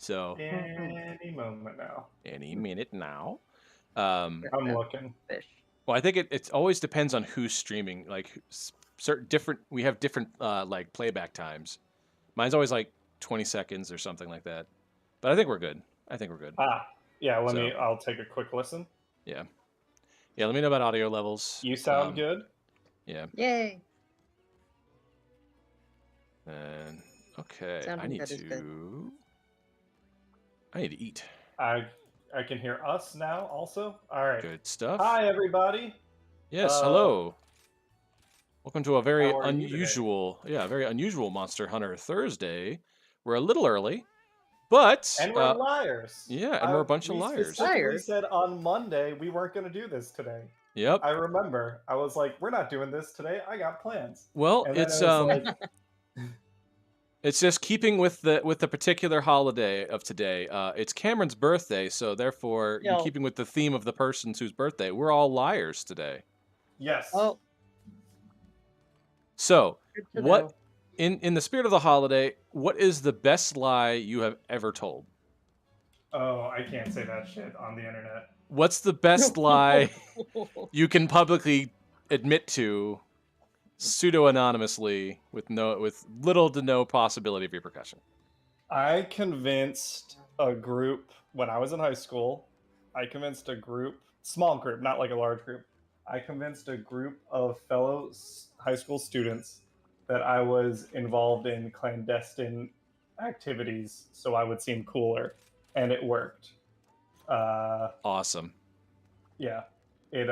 So Any moment now. any minute now. I'm looking. Fish. Well, I think it always depends on who's streaming. Like certain different, we have different like playback times. Mine's always like 20 seconds or something like that. But I think we're good. I think we're good. Yeah. I'll take a quick listen. Yeah. Yeah. Let me know about audio levels. You sound good. Yeah. Yay. And okay, Sounding I need good is good. to eat. I can hear us now also. All right. Good stuff. Hi, everybody. Yes, hello. Welcome to a very How are you very unusual Monster Hunter Thursday. We're a little early, but And we're liars. yeah, and we're a bunch of We liars. specifically said on Monday we weren't going to do this today. Yep. I remember. I was like, we're not doing this today. I got plans. Well, And then it's it was like, it's just keeping with the particular holiday of today. It's Cameron's birthday, so therefore, in Yo. keeping with the theme of the person's whose birthday, we're all liars today. yes. Oh, So, good to what know. in the spirit of the holiday, what is the best lie you have ever told? Oh, I can't say that shit on the internet. What's the best lie you can publicly admit to pseudo-anonymously with little to no possibility of repercussion? I convinced a group when I was in high school. I convinced a group, small group, not like a large group. I convinced a group of fellow high school students that I was involved in clandestine activities so I would seem cooler, and it worked. Awesome. Yeah, it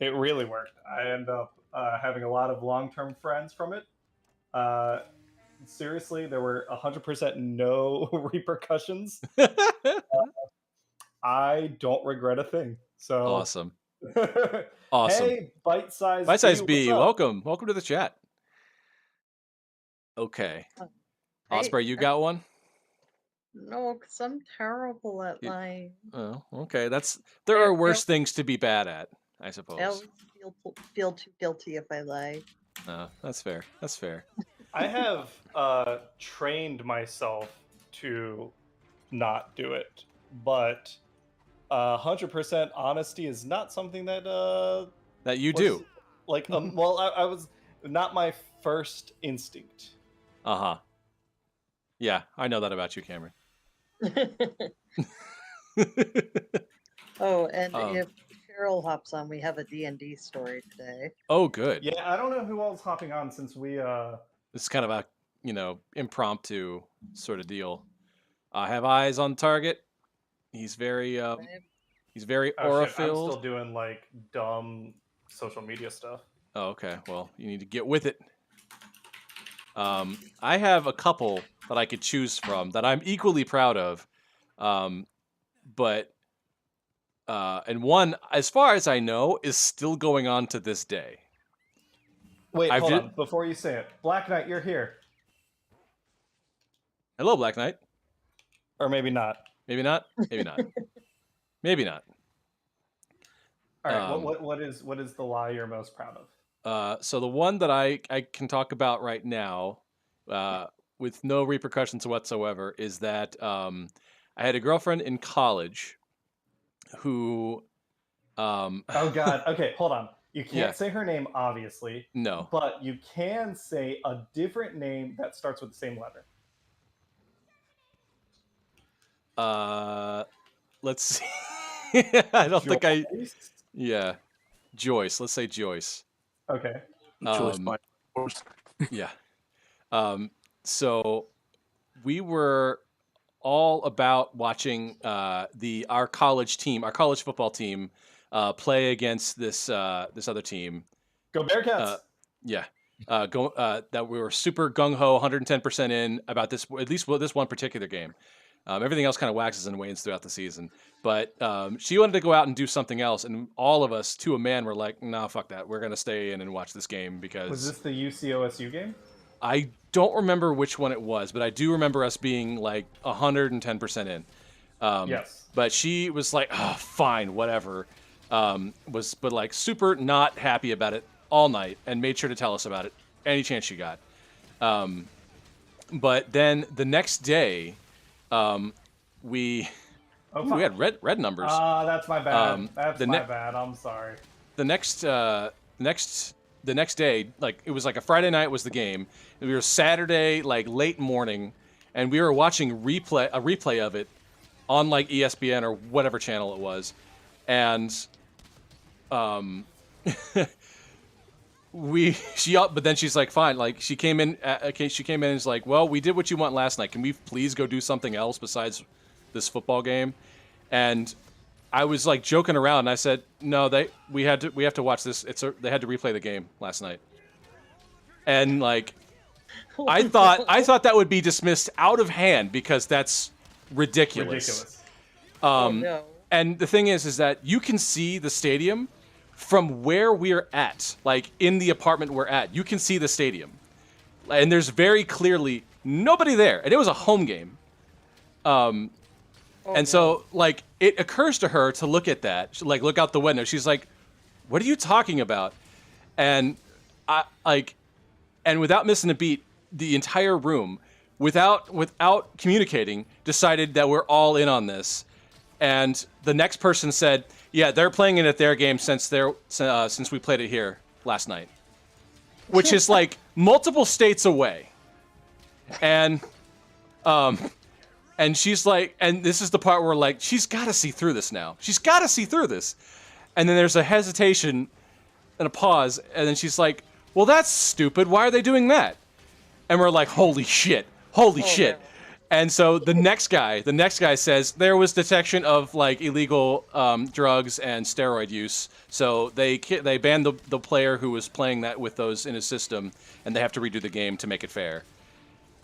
really worked. I ended up having a lot of long-term friends from it. Seriously, there were 100% no repercussions. I don't regret a thing. So Awesome. Awesome. Hey, bite-sized Bite-sized B, what's up? welcome to the chat. Okay, Hey, Osprey, you got one? No, because I'm terrible at lying. Oh, okay. There are worse things to be bad at, I I suppose. always feel too guilty if I lie. That's fair. That's fair. I have trained myself to not do it, but 100% honesty is not something that That you do. Like, well, I was not my first instinct. Uh-huh. Yeah, I know that about you, Cameron. Oh, and if Cheryl hops on, we have a D&D story today. Oh, good. Yeah, I don't know who else hopping on since we This is kind of a, impromptu sort of deal. I have eyes on target. He's very aura shit, I'm filled. still doing like dumb social media stuff. Oh, okay. Well, you need to get with it. I have a couple that I could choose from that I'm equally proud of. But and one, as far as I know, is still going on to this day. Wait, hold on. Before you say it, Black Knight, you're here. Hello, Black Knight. Or maybe not. Maybe not. Maybe not. Maybe not. All right. What is the lie you're most proud of? So the one that I can talk about right now, with no repercussions whatsoever, is that I had a girlfriend in college who. Oh God. Okay, hold on. You can't say her name, obviously. No. But you can say a different name that starts with the same letter. Let's see. I don't think I. Yeah, Joyce. Let's say Joyce. Okay. Joyce, of course. Yeah. So we were all about watching our college football team, play against this other team. Go Bearcats! Yeah. That we were super gung ho, 110% in about this, at least this one particular game. Everything else kind of waxes and wanes throughout the season. But she wanted to go out and do something else, and all of us, to a man, were like, "Nah, fuck that. We're gonna stay in and watch this game because." Was this the UCOSU game? I don't remember which one it was, but I do remember us being like 110% in. Yes. But she was like, "Oh, fine, whatever." But like super not happy about it all night, and made sure to tell us about it any chance she got. But then the next day, We Oh, we had red numbers. That's my bad. That's the my ne- bad. I'm sorry. the next day, like it was like a Friday night was the game. And we were Saturday like late morning, and we were watching a replay of it on like ESPN or whatever channel it was, and but then she's like, fine, like she came in and is like, well, we did what you want last night. Can we please go do something else besides this football game? And I was like joking around, and I said, no, we have to watch this. They had to replay the game last night, and like I thought that would be dismissed out of hand because that's ridiculous. Oh, no. And the thing is that you can see the stadium from where we're at, like in the apartment we're at. You can see the stadium, and there's very clearly nobody there, and it was a home game. So like it occurs to her to look at that, like look out the window. She's like, "What are you talking about?" And and without missing a beat, the entire room, without communicating, decided that we're all in on this. And the next person said, "Yeah, they're playing it at their game since we played it here last night," which is like multiple states away. And and she's like, and this is the part where like she's got to see through this now. She's got to see through this. And then there's a hesitation and a pause, and then she's like, "Well, that's stupid. Why are they doing that?" And we're like, "Holy shit! Holy shit!" No. And so the next guy says there was detection of like illegal drugs and steroid use. So they banned the player who was playing that with those in his system, and they have to redo the game to make it fair.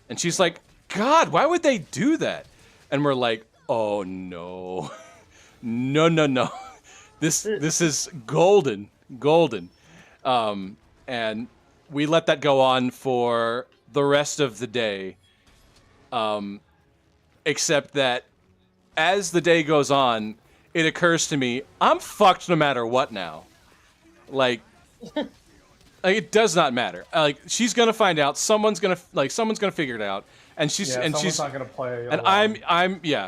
And she's like, "God, why would they do that?" And we're like, "Oh no, no. This is golden. And we let that go on for the rest of the day. Except that as the day goes on, it occurs to me, I'm fucked no matter what now. Like it does not matter. Like she's gonna find out. Someone's gonna figure it out. And someone's not gonna play. And along.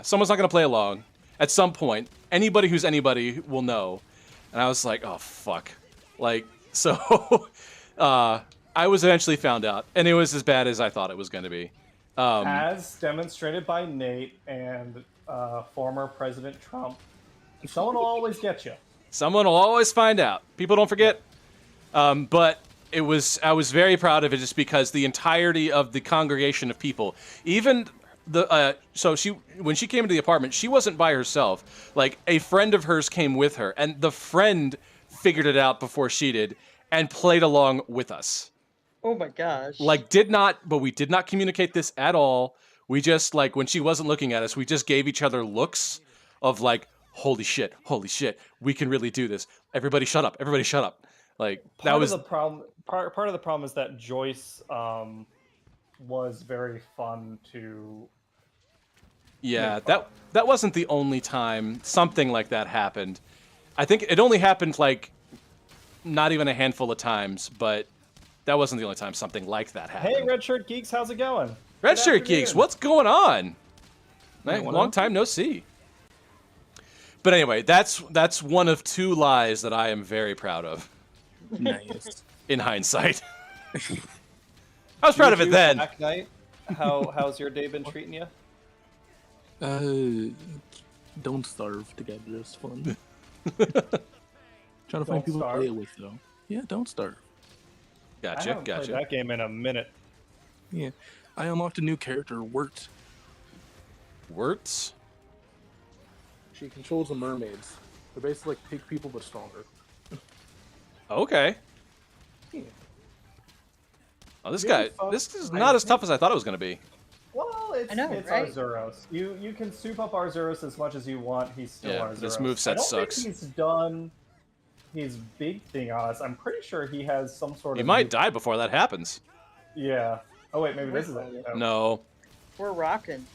someone's not gonna play along. At some point, anybody who's anybody will know. And I was like, oh fuck. Like so, I was eventually found out, and it was as bad as I thought it was gonna be. As demonstrated by Nate and former President Trump, someone will always get you. Someone will always find out. People don't forget. But I was very proud of it just because the entirety of the congregation of people, even when she came into the apartment, she wasn't by herself. Like a friend of hers came with her, and the friend figured it out before she did and played along with us. Oh my gosh. Like but we did not communicate this at all. We just like when she wasn't looking at us, we just gave each other looks of like, holy shit, we can really do this. Everybody shut up. Like Part of the problem is that Joyce was very fun to. Yeah, that wasn't the only time something like that happened. I think it only happened like not even a handful of times, but that wasn't the only time something like that happened. Hey, Red Shirt Geeks, how's it going? Red Shirt Geeks, what's going on? Hey, Long time no see. But anyway, that's one of two lies that I am very proud of. Nice. In hindsight. I was proud of it then. Black Knight, how's your day been treating you? Don't starve together. It's fun. Trying to find people to play it with, though. Yeah, don't starve. I haven't played that game in a minute. Yeah, I unlocked a new character, Woot. Words? She controls the mermaids. They're basically like pig people, but stronger. Okay. Yeah. Oh, this is not as tough as I thought it was going to be. Well, it's right? Arzuros. You can soup up Arzuros as much as you want. He's still Arzuros. This moveset sucks. Think he's done his big thing on us. I'm pretty sure he has some sort of. He might die before that happens. Yeah. Oh wait, maybe this is it. Oh. No. We're rocking.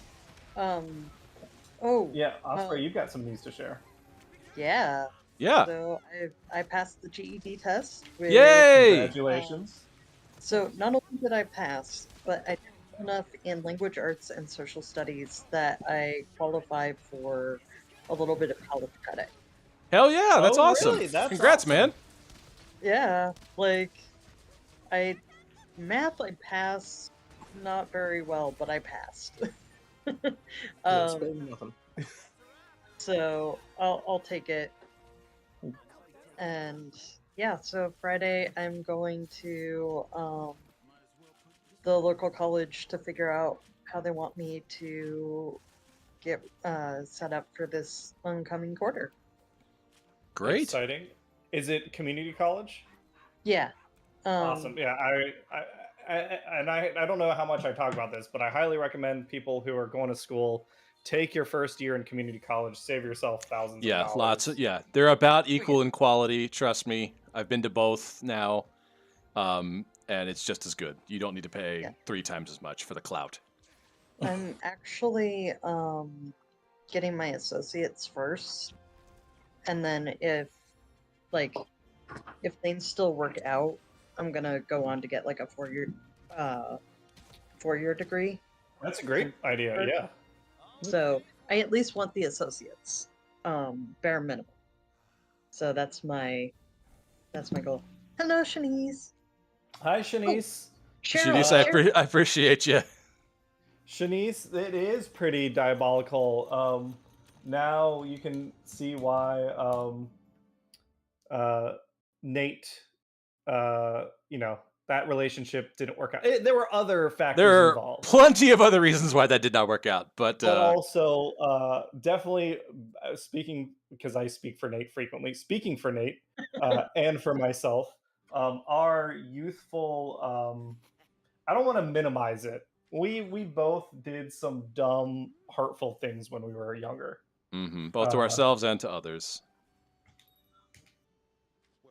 Oh. Yeah, Osprey, you've got some news to share. Yeah. Yeah. So I passed the GED test. Yay! Congratulations. So not only did I pass, but I did enough in language arts and social studies that I qualify for a little bit of college credit. Hell yeah, that's Oh, awesome. really? That's Congrats, awesome. man. Yeah, like math I passed not very well, but I passed. That's better than nothing. So I'll take it. And yeah, so Friday I'm going to the local college to figure out how they want me to get set up for this oncoming quarter. Great. Exciting. Is it community college? Yeah. Awesome. Yeah, I don't know how much I talk about this, but I highly recommend people who are going to school take your first year in community college. Save yourself thousands. Yeah, of dollars. lots of they're about equal in quality. Trust me, I've been to both now, and it's just as good. You don't need to pay 3 times as much for the clout. I'm actually getting my associates first, and then if things still work out, I'm gonna go on to get like a 4-year degree. That's a great idea. Yeah. So I at least want the associates, bare minimum. So that's my goal. Hello, Shanice. Hi, Shanice. Cheryl, I appreciate you. Shanice, it is pretty diabolical. Now you can see why Nate, that relationship didn't work out. There were other factors There are involved. plenty of other reasons why that did not work out, but also, definitely speaking, because I speak for Nate frequently, speaking for Nate and for myself, our youthful, I don't want to minimize it. We both did some dumb, hurtful things when we were younger. both to ourselves and to others.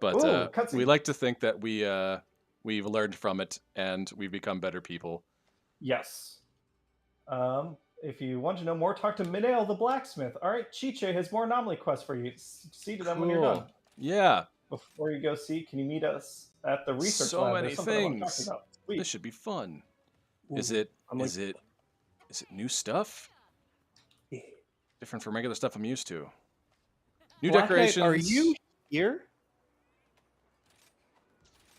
But we like to think that we've learned from it and we've become better people. Yes. If you want to know more, talk to Mineo the blacksmith. All right, Chiche has more anomaly quests for you. See to them when you're done. Yeah. Before you go see, can you meet us at the research so lab? many There's something I want to talk things. about. Sweet. This should be fun. Ooh, Is it new stuff? Yeah. Different from regular stuff I'm used to. New Black Knight, decorations. are you here?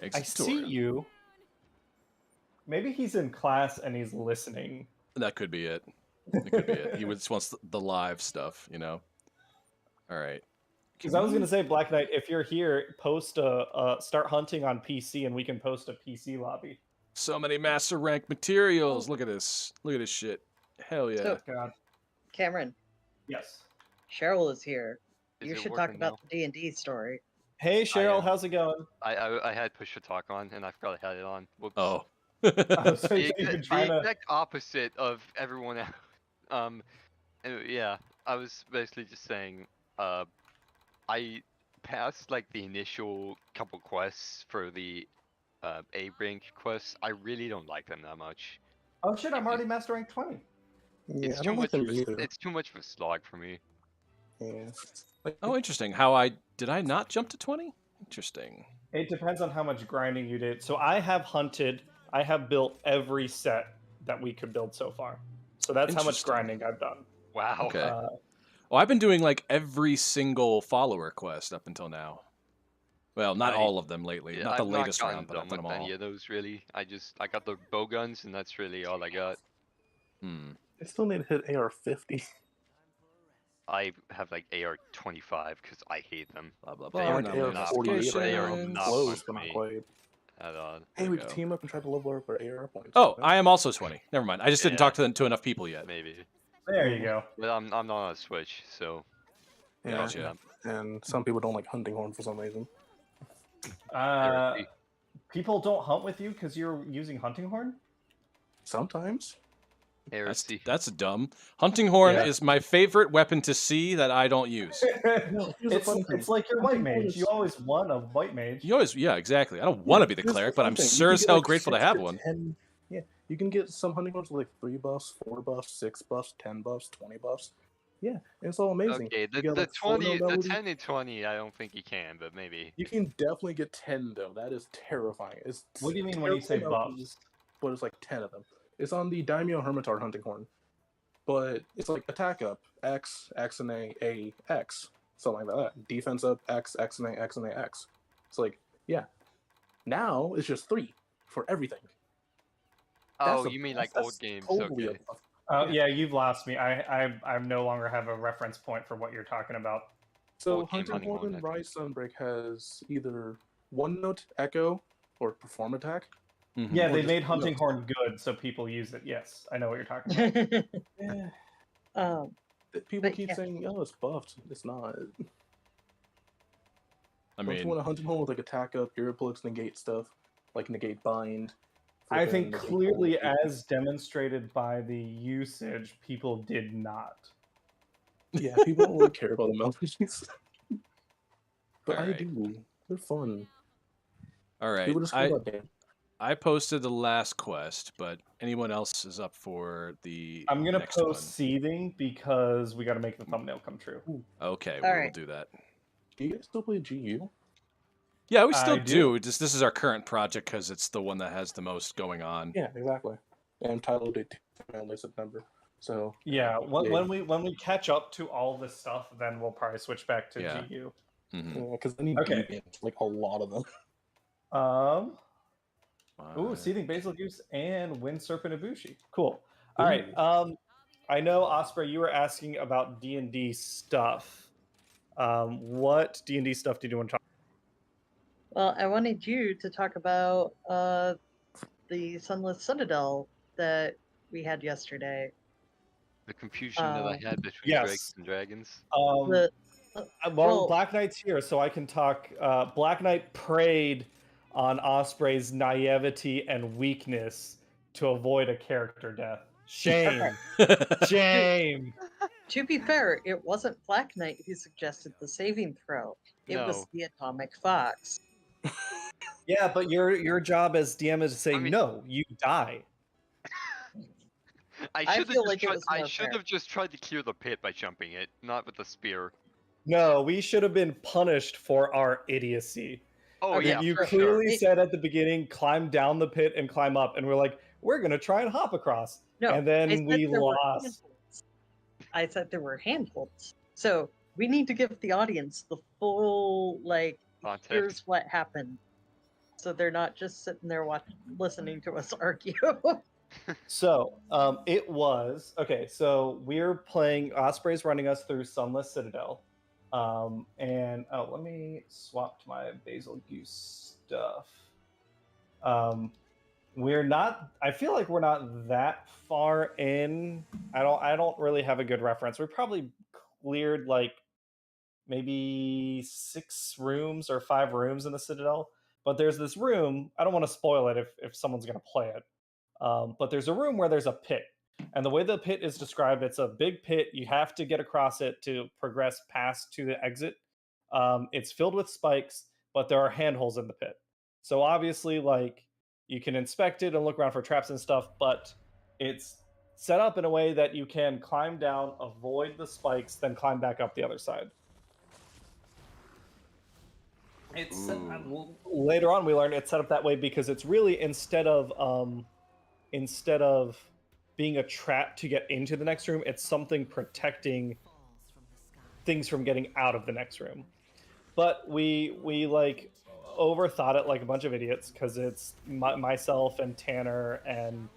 Exit I see door. you. Maybe he's in class and he's listening. That could be it. It could be it. He just wants the live stuff, All right. Because I was going to say, Black Knight, if you're here, post start hunting on PC and we can post a PC lobby. So many master rank materials. Look at this. Look at this shit. Hell yeah. So, God. Cameron. Yes. Cheryl is here. You should talk about now? the D&D story. Hey, Cheryl, how's it going? I had push to talk on and I forgot I had it on. Whoops. Oh. So The you've been exact, trying the to... exact opposite of everyone else. Yeah, I was basically just saying, I passed like the initial couple quests for the A rank quests. I really don't like them that much. Oh shit, I'm already master rank 20. Yeah, It's I too don't like much. them either. It's too much of a slog for me. Yeah. Oh, interesting. Did I not jump to 20? Interesting. It depends on how much grinding you did. So I have built every set that we could build so far. So that's how much Interesting. grinding I've done. Wow. Okay. I've been doing like every single follower quest up until now. Well, not all of them lately. Yeah, not the I've latest gotten round, but I've done done with them all. any of those really. I got the bow guns and that's really all I got. I still need to hit AR 50. I have like AR 25 because I hate them. Blah blah They blah. are like no AR not 48 fun. They are notifications. not Close, fun but for not me quite. at all. Hey, There we we can go. team up and try to level up our AR points. Oh, I am also 20. Never mind. I just didn't Yeah. talk to enough people yet. Maybe. There you go. But I'm not on a Switch, so Yeah, Gotcha. and some people don't like hunting horn for some reason. People don't hunt with you because you're using hunting horn? Sometimes. heresy. That's dumb. Hunting horn Yeah. is my favorite weapon to see that I don't use. No, here's the funny thing. It's like your white Hunting horn mage. is- You always want a white mage. You always, yeah, exactly. I don't want to be the Here's cleric, fun but I'm thing. You sure can as get, hell like, grateful to 6 have one. 10 Yeah, you can get some hunting horns with like 3 buffs, 4 buffs, 6 buffs, 10 buffs, 20 buffs. Yeah, and it's all amazing. Okay, You the got, like, 4 the nobility. 10 and 20, I don't think you can, but maybe. You can definitely get 10 though. That is terrifying. It's What do you mean when you say terrible buffs? but it's like 10 of them. It's on the Daimyo Hermitard hunting horn. But it's like attack up, X, X and A, X. Something like that. Defense up, X, X and A, X and A, X. It's like, yeah. Now it's just 3 for everything. Oh, you mean like old games? Totally Okay. Yeah, you've lost me. I no longer have a reference point for what you're talking about. So Old game Hunting hunting Horn horn, Rise Sunbreak has either one note echo or perform attack. Mhm. Yeah, Or they just made Hunting notes. Horn good, so people use it. Yes, I know what you're talking about. Yeah. People But keep yeah. saying, "Oh, it's buffed." It's not. I Don't you mean, want a Hunting Horn with like attack up, Irreplex negate stuff, like negate bind? I flipping, think negate clearly, hold. as demonstrated by the usage, people did not. Yeah, people don't really care about the melodies. But I Alright. do. They're fun. all right. People just care about game. I posted the last quest, but anyone else is up for the I'm gonna next post one? seething because we got to make the thumbnail come true. Okay, All we will right. do that. Do you guys still play GU? Yeah, we still I do. do. Just this is our current project because it's the one that has the most going on. Yeah, exactly. And Tyler did only September. So Yeah, Yeah. when we catch up to all this stuff, then we'll probably switch back to Yeah. GU. because then you Okay. need games, like a lot of them. Ooh, seething basil juice and wind serpent ibushi. Cool. All right. Ooh. I know Osprey, you were asking about D&D stuff. What D&D stuff did you want to talk? Well, I wanted you to talk about the Sunless Citadel that we had yesterday. The confusion that I had between yes. Dragons and Dragons. The, Well, Black Knight's here, so I can talk. Black Knight preyed on Osprey's naivety and weakness to avoid a character death. Shame. Shame. to be fair, it wasn't Black Knight who suggested the saving throw. It was No. the Atomic Fox. Yeah, but your job as DM is to say I mean- no, you die. I feel like it was I more should fair. have just tried to clear the pit by jumping it, not with the spear. No, we should have been punished for our idiocy. Oh Okay, yeah, You for clearly sure. said at the beginning, climb down the pit and climb up, and we're like, we're gonna try and hop across. No, and I then said we there were lost. handholds. I said there were handholds. So we need to give the audience the full, like, Context. here's what happened. So they're not just sitting there listening to us argue. So it was okay. So we're playing. Osprey's running us through Sunless Citadel, and let me swap to my basil goose stuff. We're not. I feel like we're not that far in. I don't really have a good reference. We probably cleared like maybe 6 rooms or 5 rooms in the Citadel. But there's this room. I don't want to spoil it if someone's gonna play it. But there's a room where there's a pit. And the way the pit is described, it's a big pit. You have to get across it to progress past to the exit. It's filled with spikes, but there are handholds in the pit. So obviously, like, you can inspect it and look around for traps and stuff, but it's set up in a way that you can climb down, avoid the spikes, then climb back up the other side. It's later on we learned it's set up that way because it's really instead of being a trap to get into the next room, it's something protecting things from getting out of the next room. But we like overthought it like a bunch of idiots because it's myself and Tanner and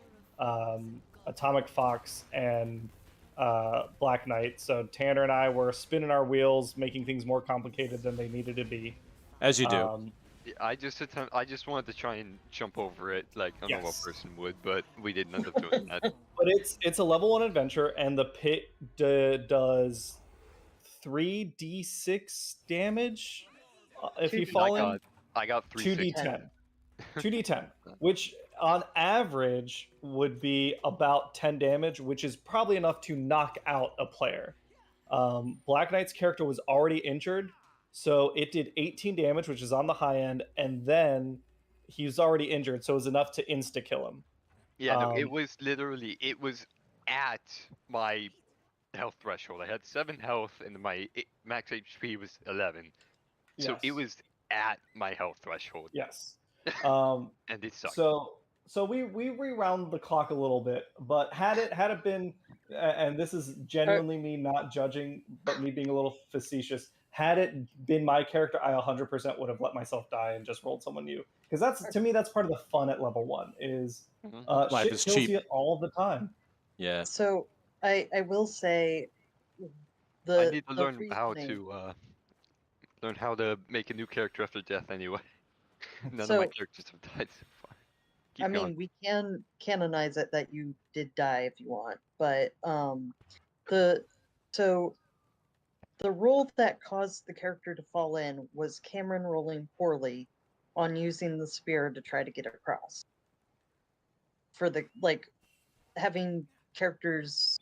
Atomic Fox and Black Knight. So Tanner and I were spinning our wheels, making things more complicated than they needed to be. As you do. I just wanted to try and jump over it like a normal Yes. person would, but we didn't end up doing that. But it's a level 1 adventure, and the pit does 3d6 damage if you fall in. I got 2d10. 2d10, which on average would be about 10 damage, which is probably enough to knock out a player. Black Knight's character was already injured, so it did 18 damage, which is on the high end, and then he was already injured, so it was enough to insta-kill him. Yeah, no, it was at my health threshold. I had 7 health and my max HP was 11. So it Yes. was at my health threshold. Yes. And it sucked. So so we rewound the clock a little bit, but had it been, and this is genuinely me not judging, but me being a little facetious. Had it been my character, I 100% would have let myself die and just rolled someone new. Because that's, to me, that's part of the fun at level 1 is Mhm. Life shit is kills cheap. you all the time. Yeah. So I will say I the need to the learn how reasoning. to learn how to make a new character after death anyway. None of my So characters have died so far. Keep I going. mean, we can canonize it that you did die if you want, but the so the role that caused the character to fall in was Cameron rolling poorly on using the spear to try to get across. For the like having characters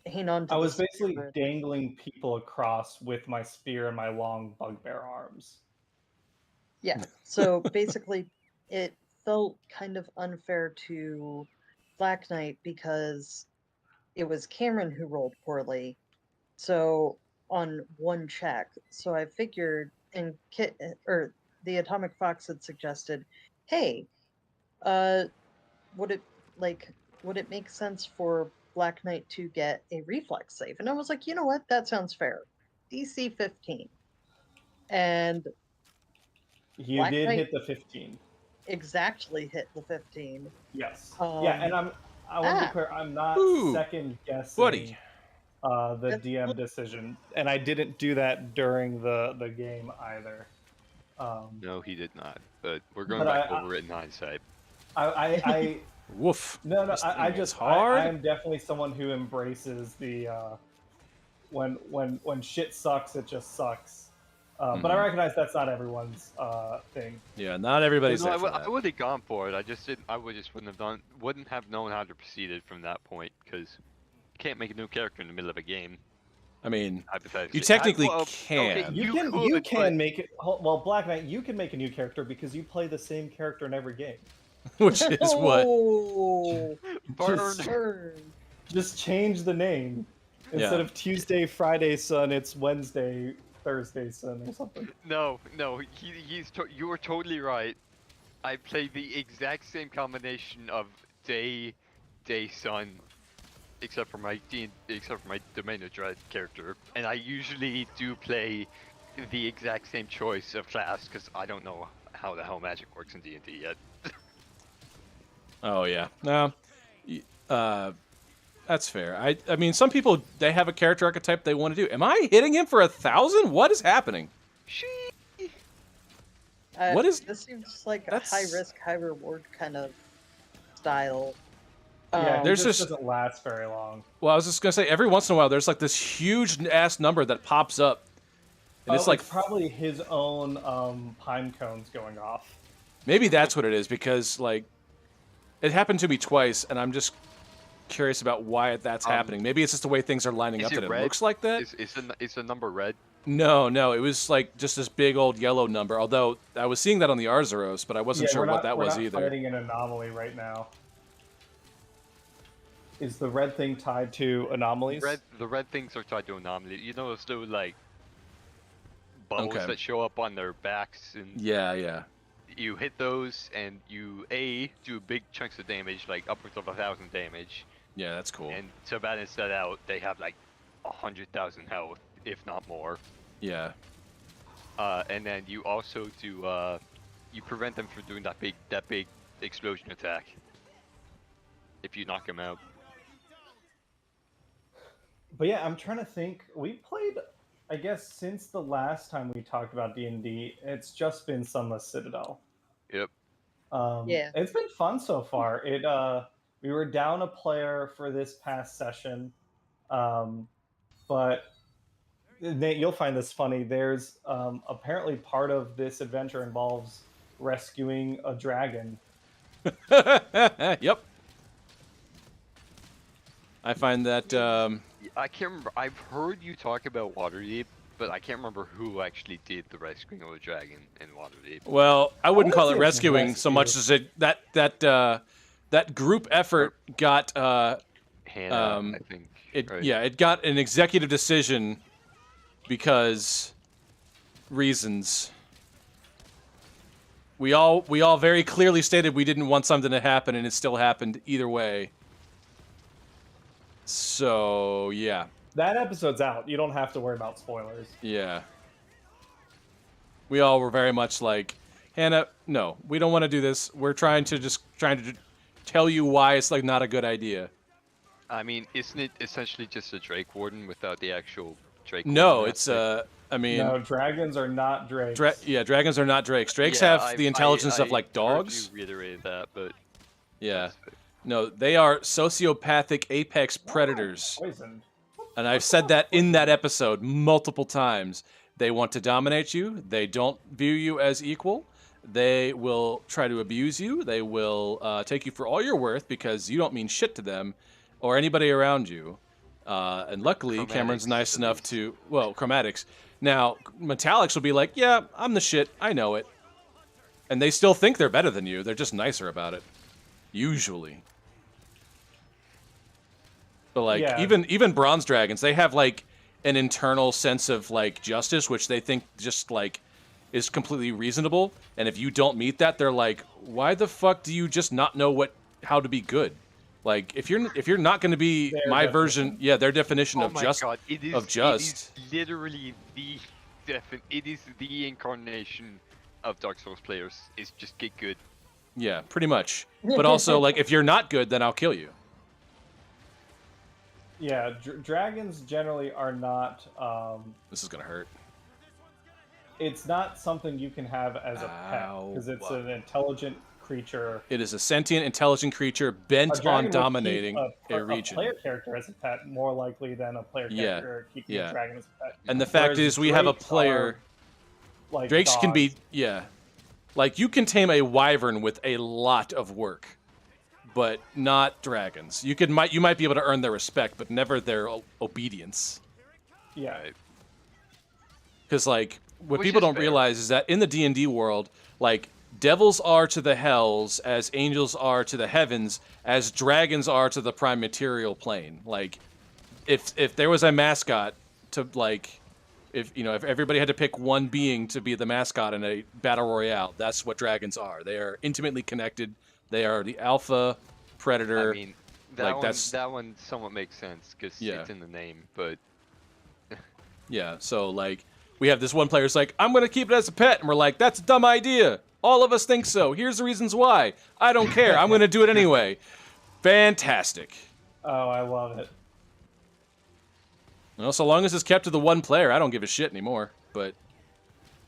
hang on to I the was spear. basically dangling people across with my spear and my long bugbear arms. Yeah. So basically, it felt kind of unfair to Black Knight because it was Cameron who rolled poorly. So on one check, so I figured, and Kit or the Atomic Fox had suggested, hey, uh, would it like would it make sense for Black Knight to get a reflex save? And I was like, you know what, that sounds fair. DC 15, and You Black did Knight hit the 15. exactly hit the 15. Yes. Yeah, and I want to be clear, I'm not Ooh, second guessing buddy. the That's DM decision, and I didn't do that during the game either. No, he did not. But we're going But back over it in hindsight. I Woof. no, This I thing is just hard. I am definitely someone who embraces the when shit sucks, it just sucks. But I Mhm. recognize that's not everyone's thing. Yeah, not everybody's No, there I for that. would have gone for it. I just didn't. I would just wouldn't have known how to proceed it from that point because you can't make a new character in the middle of a game. I mean, Hypothetically, you technically well, okay, can. You could, can but make it well, Black Knight. You can make a new character because you play the same character in every game. Which is what? Oh, burn. burn. Just change the name instead Yeah. of Tuesday, Friday, Sun. It's Wednesday, Thursday, Sun, or something. No, you were totally right. I play the exact same combination of day, sun, except for my Domain of Dread character, and I usually do play the exact same choice of class because I don't know how the hell magic works in D&D yet. Oh yeah. No. That's fair. I mean, some people they have a character archetype they want to do. Am I hitting him for 1,000? What is happening? What is- This seems like a that's- high risk, high reward kind of style. Yeah, There's this just- doesn't last very long. Well, I was just gonna say every once in a while there's like this huge ass number that pops up, and it's like probably his own pine cones going off. maybe that's what it is because like it happened to me twice, and I'm just curious about why that's happening. Maybe it's just the way things are lining Is up it that it red? looks like that. Is the number red? No, it was like just this big old yellow number. Although I was seeing that on the Arzuros, but I wasn't sure what that was we're not either. fighting an anomaly right now. Is the red thing tied to anomalies? The red things are tied to anomalies. You know those little like bubbles Okay. that show up on their backs, and Yeah. you hit those, and you do big chunks of damage, like upwards of 1,000 damage. Yeah, that's cool. And to balance that out, they have like 100,000 health, if not more. Yeah. And then you also do you prevent them from doing that big explosion attack if you knock them out. But yeah, I'm trying to think. We played, I guess, since the last time we talked about D&D, it's just been Sunless Citadel. Yep. Yeah. It's been fun so far. We were down a player for this past session, but Nate, you'll find this funny. There's apparently part of this adventure involves rescuing a dragon. Yep. I find that I can't remember. I've heard you talk about Waterdeep, but I can't remember who actually did the rescuing of the dragon in Waterdeep. well, I wouldn't call it wanna say it's rescuing so much as it that group effort got Hannah, I think. Right? yeah, it got an executive decision because reasons. We all very clearly stated we didn't want something to happen, and it still happened either way. So yeah, That episode's out. You don't have to worry about spoilers. yeah. We all were very much like, Hannah, no, we don't want to do this. We're trying to tell you why it's like not a good idea. I mean, isn't it essentially just a Drake Warden without the actual Drake No, Warden it's aspect? I mean, No, dragons are not drakes. dragons are not drakes. Drakes Yeah, have the intelligence of like I dogs. heard you reiterate that, but Yeah. that's fair. No, they are sociopathic apex predators. Poisoned. And I've said that in that episode multiple times. They want to dominate you. They don't view you as equal. They will try to abuse you. They will take you for all you're worth because you don't mean shit to them or anybody around you. And luckily, Cameron's Chromatics, nice at enough least. to... Well, chromatics. Now, metallics will be like, yeah, I'm the shit. I know it. And they still think they're better than you. They're just nicer about it. Usually. But like Yeah. even bronze dragons, they have like an internal sense of like justice, which they think just like is completely reasonable. And if you don't meet that, they're like, why the fuck do you just not know how to be good? Like if you're not going to be Their my definition. version, yeah, their definition Oh of my just god, it is, of just. It is literally the it is the incarnation of Dark Souls players. Is just get good. Yeah, pretty much. But also like if you're not good, then I'll kill you. Yeah, dragons generally are not. This is gonna hurt. It's not something you can have as a pet because it's Ow. an intelligent creature. It is a sentient, intelligent creature bent dragon on would dominating keep a region. player character as a pet more likely than a player Yeah, character keeping yeah. a dragon as a pet. And the fact Whereas is, we have a drakes player. are like Drakes can be, dogs. yeah. Like, you can tame a wyvern with a lot of work, but not dragons. You might be able to earn their respect, but never their obedience. Yeah, Because, like, what Which people is don't fair. realize is that in the D&D world, like, devils are to the hells as angels are to the heavens, as dragons are to the prime material plane. Like, if there was a mascot to, like... If everybody had to pick one being to be the mascot in a battle royale, that's what dragons are. They are intimately connected. They are the alpha predator. I mean, that like, one that's- that one somewhat makes sense because Yeah. it's in the name, but Yeah, so like we have this one player's like, I'm gonna keep it as a pet, and we're like, that's a dumb idea. All of us think so. Here's the reasons why. I don't care. I'm gonna do it anyway. Fantastic. oh, I love it. Well, so long as it's kept to the one player, I don't give a shit anymore. But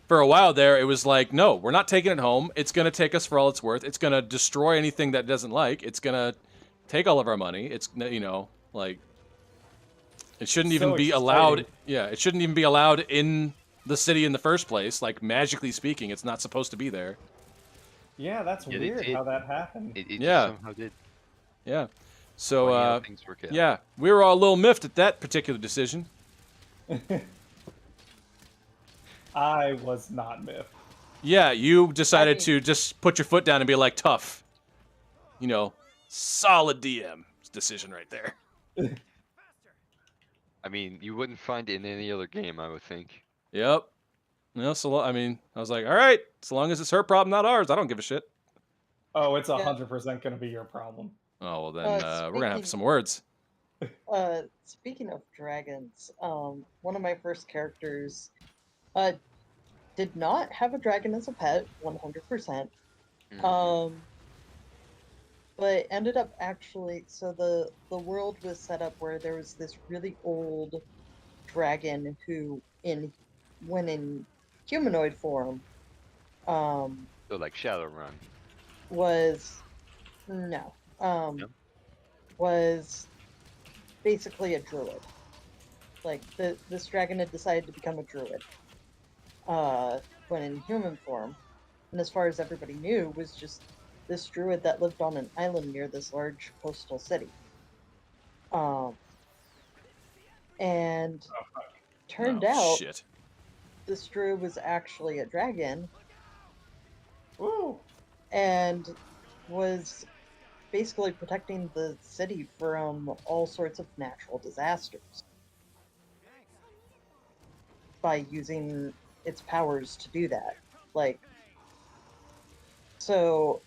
for a while there, it was like, no, we're not taking it home. It's going to take us for all it's worth. It's going to destroy anything that it doesn't like. It's going to take all of our money. It's, like, it shouldn't even So be allowed. exciting. Yeah, it shouldn't even be allowed in the city in the first place. Like, magically speaking, it's not supposed to be there. Yeah, that's Yeah, weird it- how that happened. it Yeah. just somehow did. Yeah. So, Funny how things work out. yeah, we were all a little miffed at that particular decision. I was not miffed. Yeah, you decided mean- to just put your foot down and be like, tough. Solid DM decision right there. I mean, you wouldn't find it in any other game, I would think. Yep. I was like, all right, so long as it's her problem, not ours, I don't give a shit. Oh, it's Yeah. 100% going to be your problem. Oh, well then, we're going to have Speaking- some words. Speaking of dragons, one of my first characters did not have a dragon as a pet, 100%. Mhm. But ended up actually, so the world was set up where there was this really old dragon who, when in humanoid form, So like Shadowrun. was was basically a druid. Like this dragon had decided to become a druid when in human form, and as far as everybody knew, was just this druid that lived on an island near this large coastal city. And turned Oh, out shit. this druid was actually a dragon Ooh. and was basically protecting the city from all sorts of natural disasters by using its powers to do that. Like, So,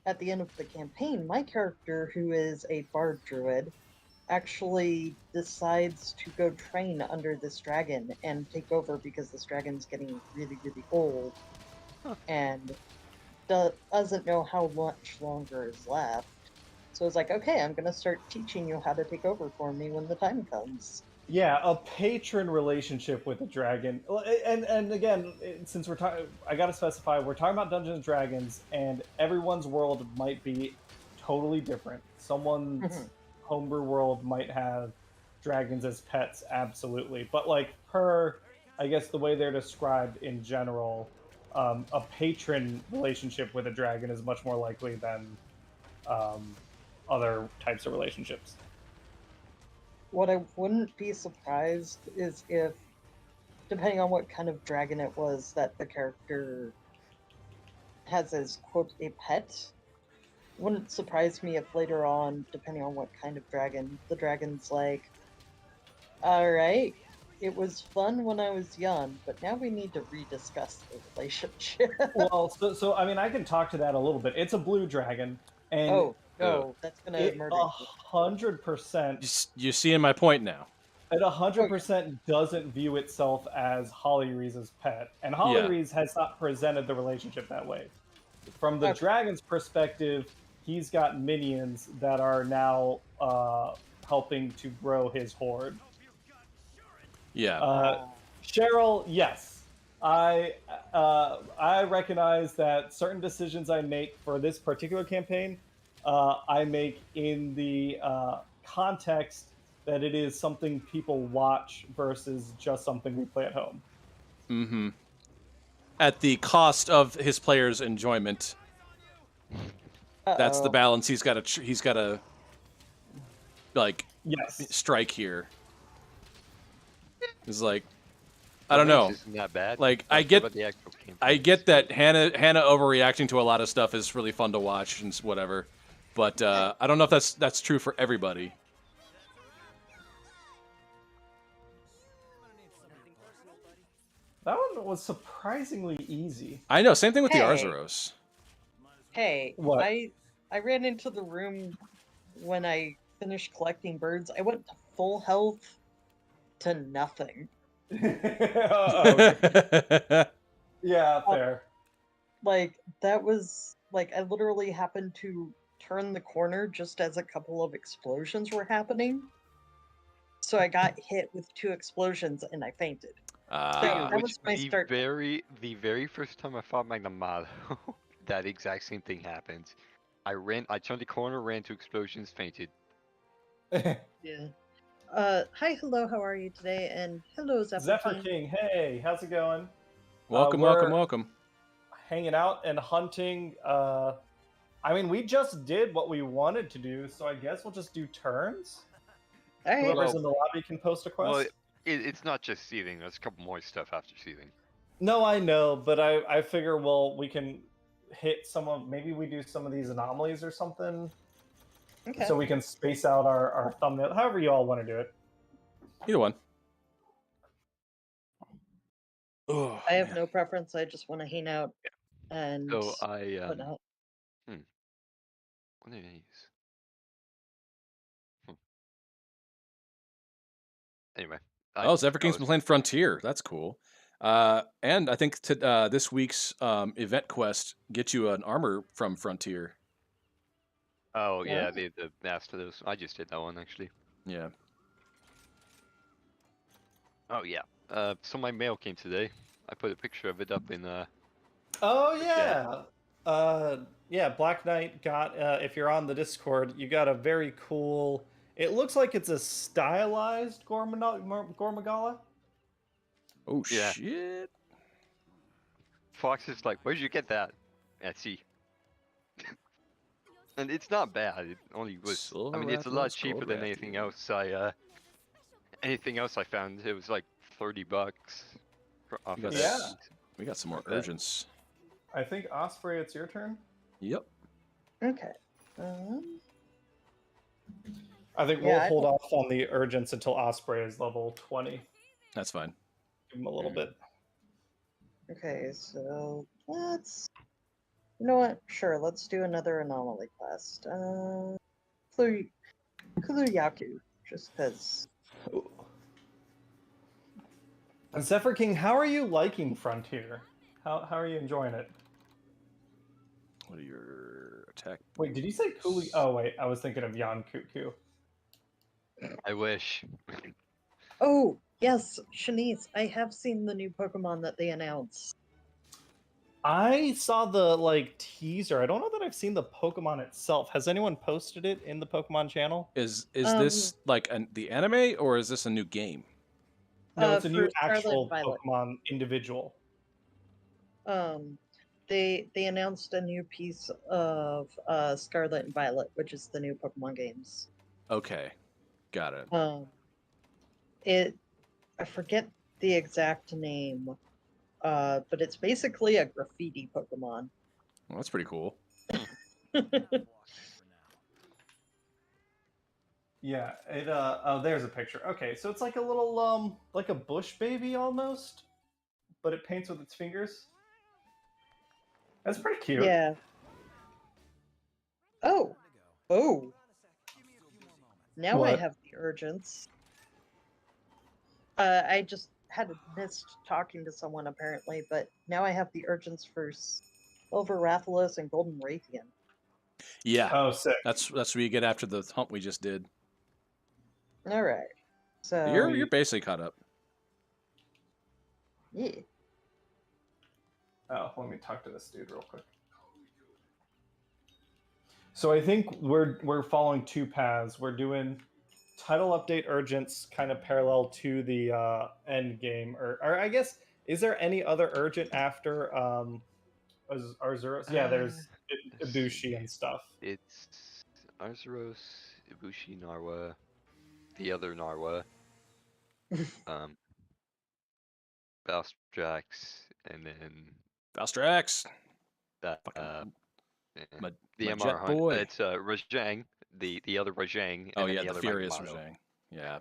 at the end of the campaign, my character, who is a bard druid, actually decides to go train under this dragon and take over because this dragon's getting really, really old Huh. and doesn't know how much longer is left. So it's like, okay, I'm gonna start teaching you how to take over for me when the time comes. Yeah, a patron relationship with a dragon. And again, since we're talking, I gotta specify, we're talking about Dungeons and Dragons, and everyone's world might be totally different. Someone's homebrew world might have dragons as pets, absolutely. But like I guess the way they're described in general, a patron relationship with a dragon is much more likely than other types of relationships. What I wouldn't be surprised is if, depending on what kind of dragon it was that the character has as, quote, a pet, wouldn't surprise me if later on, depending on what kind of dragon, the dragon's like, alright, it was fun when I was young, but now we need to rediscuss the relationship. Well, so I mean, I can talk to that a little bit. It's a blue dragon, and Oh, no, that's gonna it murder you. 100%, You seeing my point now? it 100% doesn't view itself as Holly Reese's pet, and Holly Yeah. Reese has not presented the relationship that way. From the Okay. dragon's perspective, he's got minions that are now helping to grow his horde. Yeah. Cheryl, yes, I recognize that certain decisions I make for this particular campaign, I make in the context that it is something people watch versus just something we play at home. Mm-hmm. At the cost of his players' enjoyment. That's the balance he's got to like Yes. strike here. It's like, I don't know. Isn't that bad? Like, Not I sure get about the actual campaign. I get that Hannah overreacting to a lot of stuff is really fun to watch and whatever, but I don't know if that's true for everybody. That one was surprisingly easy. I know. Same thing with the Hey. Arzuros. Hey, What? I ran into the room when I finished collecting birds. I went to full health to nothing. Okay. Yeah, fair. Like, that was, like, I literally happened to turn the corner just as a couple of explosions were happening. So I got hit with 2 explosions and I fainted. that Which was my the start. the very first time I fought Magnamalo, that exact same thing happened. I turned the corner, ran to explosions, fainted. Yeah. Hi, hello, how are you today? And hello, Zephyr King. King, hey, how's it going? Welcome, we're welcome. Hanging out and hunting. I mean, we just did what we wanted to do, so I guess we'll just do turns. All right. Whoever's Well- in the lobby can post a quest. Well, it's not just seething. There's a couple more stuff after seething. No, I know, but I figure, well, we can hit maybe we do some of these anomalies or something, Okay. so we can space out our thumbnail. However you all want to do it. Either one. Oh, I have man. no preference. I just want to hang out and So I whatnot. what did I use? Anyway. Oh, Zephyr King's been was- playing Frontier. That's cool. And I think this week's event quest gets you an armor from Frontier. Oh yeah, Yeah. the master those. I just did that one actually. Yeah. Oh yeah. So my mail came today. I put a picture of it up in Oh yeah. Yeah, Black Knight got if you're on the Discord, you got a very cool, it looks like it's a stylized Gormagala. Oh, Yeah. shit. Fox is like, where'd you get that? Etsy. And it's not bad. It only was. Silver I mean, it's a lot Rathalos, cheaper gold than anything else. Anything else I found, it was like $30 off We got, of Yeah. that. we got some more Not bad. urgents. I think Osprey, it's your turn. Yep. Okay. I think Yeah, we'll I hold off on the urgents until Osprey is level 20. That's fine. Give him a little bit. Okay, so let's You know what? Sure, let's do another anomaly quest. Kuluyaku, just because. Zephyr King, how are you liking Frontier? How are you enjoying it? What are your attack? Wait, did you say Kulu? Oh wait, I was thinking of Yan Kuku. I wish. Oh, yes, Shanice, I have seen the new Pokemon that they announced. I saw the like teaser. I don't know that I've seen the Pokemon itself. Has anyone posted it in the Pokemon channel? Is this like the anime or is this a new game? No, it's a new For Scarlet actual and Violet. Pokemon individual. They announced a new piece of Scarlet and Violet, which is the new Pokemon games. Okay, got it. I forget the exact name, but it's basically a graffiti Pokemon. Well, that's pretty cool. Yeah, it oh there's a picture. Okay, so it's like a little like a bush baby almost, but it paints with its fingers. That's pretty cute. Yeah. Oh. Now I What? have the urgence. I just had missed talking to someone apparently, but now I have the urgence for Silver Rathalos and Golden Raytheon. Yeah, Oh, sick. that's what you get after the hump we just did. All right. So You're basically caught up. yeah. Oh, let me talk to this dude real quick. So I think we're following two paths. We're doing title update urgents kind of parallel to the end game, or I guess is there any other urgent after Arzuros? Yeah, there's Ibushi and stuff. It's Arzuros, Ibushi, Narwa, the other Narwa, Valstrax, and then Valstrax. that the my MR jet Hunt. boy. It's Rajang, the other Rajang. Oh and then yeah, the the other furious Magnemite. Rajang. Yeah.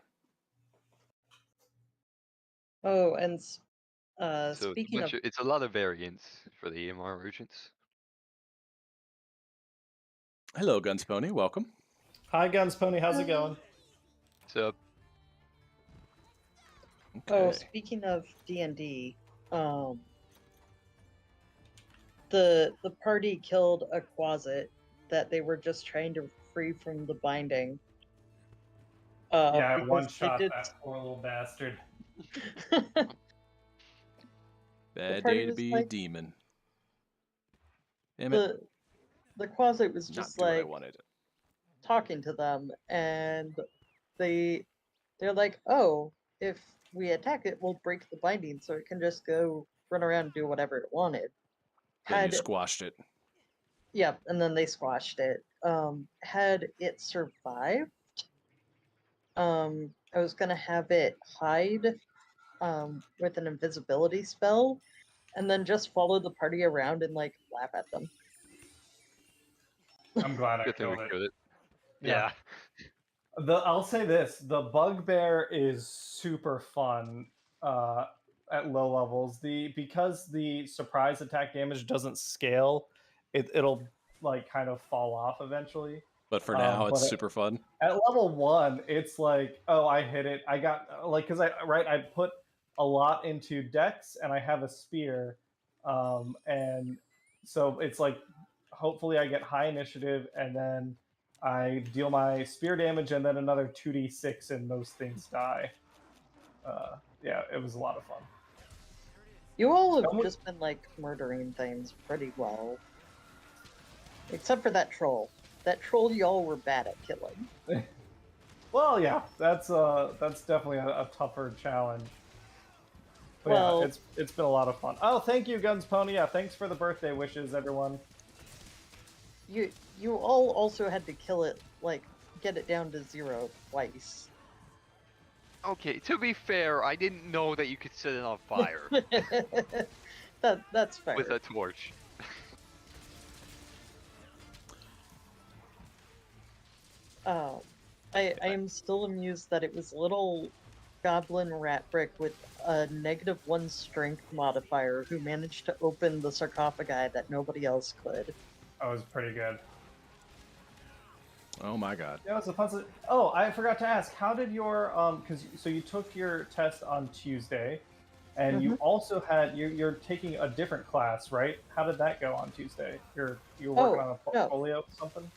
Oh, and So speaking of it's a lot of variants for the EMR urgents. Hello, Guns Pony. Welcome. Hi, Guns Pony. How's it going? So Okay. speaking of D&D, the party killed a Quasit that they were just trying to free from the binding. Yeah, I because one they shot did- that poor little bastard. Bad party day to was be a like- demon. Damn it. the Quasit was Not just do what I like wanted. talking to them, and they're like, oh, if we attack it, we'll break the binding, so it can just go run around and do whatever it wanted. Then you squashed it. Yeah, and then they squashed it. Had it survived, I was gonna have it hide with an invisibility spell, and then just follow the party around and like laugh at them. I'm glad I good thing we killed it. killed it. Yeah. Yeah. I'll say this: the bugbear is super fun at low levels. Because the surprise attack damage doesn't scale, it'll like kind of fall off eventually. But for now, but it's super fun. At level 1, it's like, oh, I hit it. I got like because I put a lot into Dex and I have a spear, and so it's like hopefully I get high initiative and then I deal my spear damage and then another 2d6 and those things die. Yeah, it was a lot of fun. You all have Someone- just been like murdering things pretty well, except for that troll. That troll y'all were bad at killing. Well, yeah, that's definitely a tougher challenge. But Well- yeah, it's been a lot of fun. Oh, thank you, Guns Pony. Yeah, thanks for the birthday wishes, everyone. You all also had to kill it, like get it down to 0 twice. Okay, to be fair, I didn't know that you could set it on fire That's fair. with a torch. I am still amused that it was little goblin rat brick with a -1 strength modifier who managed to open the sarcophagi that nobody else could. That was pretty good. Oh my god. Yeah, it was a fun. Oh, I forgot to ask. How did your so you took your test on Tuesday, and you also had you're taking a different class, right? How did that go on Tuesday? You're working on a portfolio or something?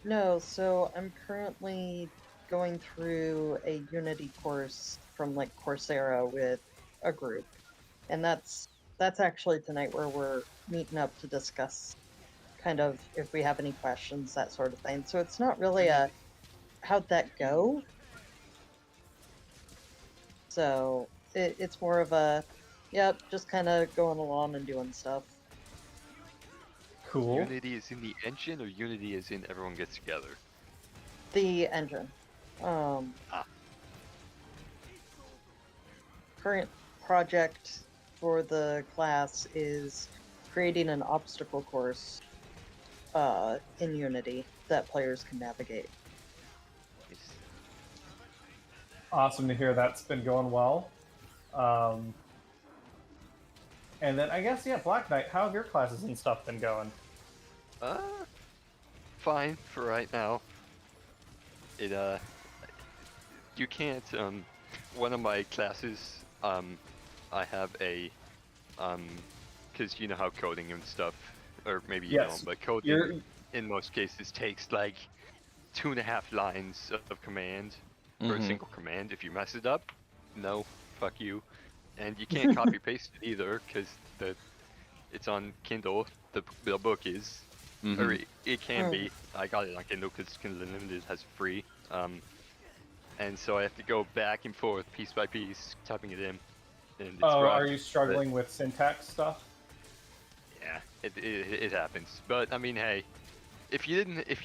No, so I'm currently going through a Unity course from like Coursera with a group. And that's actually tonight where we're meeting up to discuss kind of if we have any questions, that sort of thing. So it's not really a how'd that go? So it's more of a yep, just kind of going along and doing stuff. Cool. Unity is in the engine, or Unity is in everyone gets together? The engine. Current project for the class is creating an obstacle course in Unity that players can navigate. Nice. Awesome to hear that's been going well. And then I guess, yeah, Black Knight, how have your classes and stuff been going? Fine for right now. It you can't one of my classes I have a because you know how coding and stuff, or maybe you Yes. don't, but coding in most cases takes like 2.5 lines of command for a single command. If you mess it up, no, fuck you. And you can't copy paste it either because it's on Kindle. The book is, or it can be. I got it on Kindle because Kindle Unlimited has free. And so I have to go back and forth piece by piece, typing it in. And it's rough, Are you struggling with syntax stuff? Yeah, it happens. But I mean, hey, if you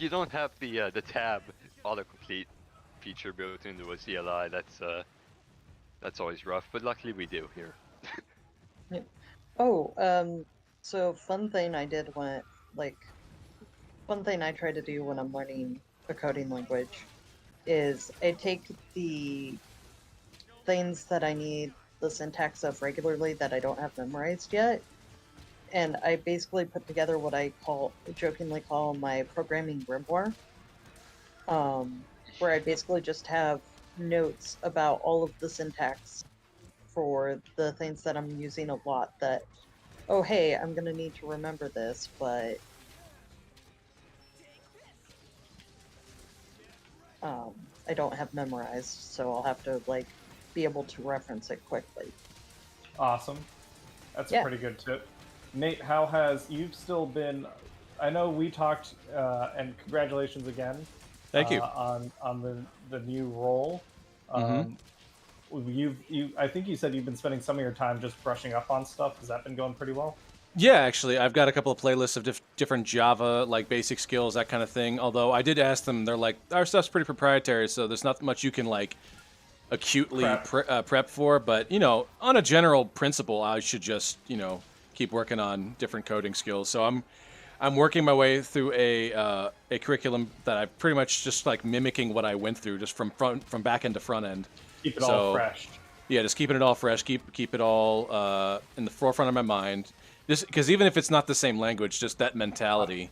don't have the tab autocomplete feature built into a CLI, that's always rough. But luckily we do here. So fun thing I did fun thing I try to do when I'm learning a coding language is I take the things that I need the syntax of regularly that I don't have memorized yet, and I basically put together what I jokingly call my programming grimoire, where I basically just have notes about all of the syntax for the things that I'm using a lot that, oh hey, I'm gonna need to remember this, but I don't have memorized, so I'll have to like be able to reference it quickly. Awesome. That's a pretty good tip. Nate, how has you've still been? I know we talked, and congratulations again. Thank you. On the new role. I think you said you've been spending some of your time just brushing up on stuff. Has that been going pretty well? Yeah, actually, I've got a couple of playlists of different Java, like basic skills, that kind of thing. Although I did ask them, they're like, our stuff's pretty proprietary, so there's not much you can like acutely prep for. But you know, on a general principle, I should just keep working on different coding skills. So I'm working my way through a curriculum that I pretty much just like mimicking what I went through, just from back end to front end. Keep it all fresh. Yeah, just keeping it all fresh. Keep it all in the forefront of my mind. Just because even if it's not the same language, just that mentality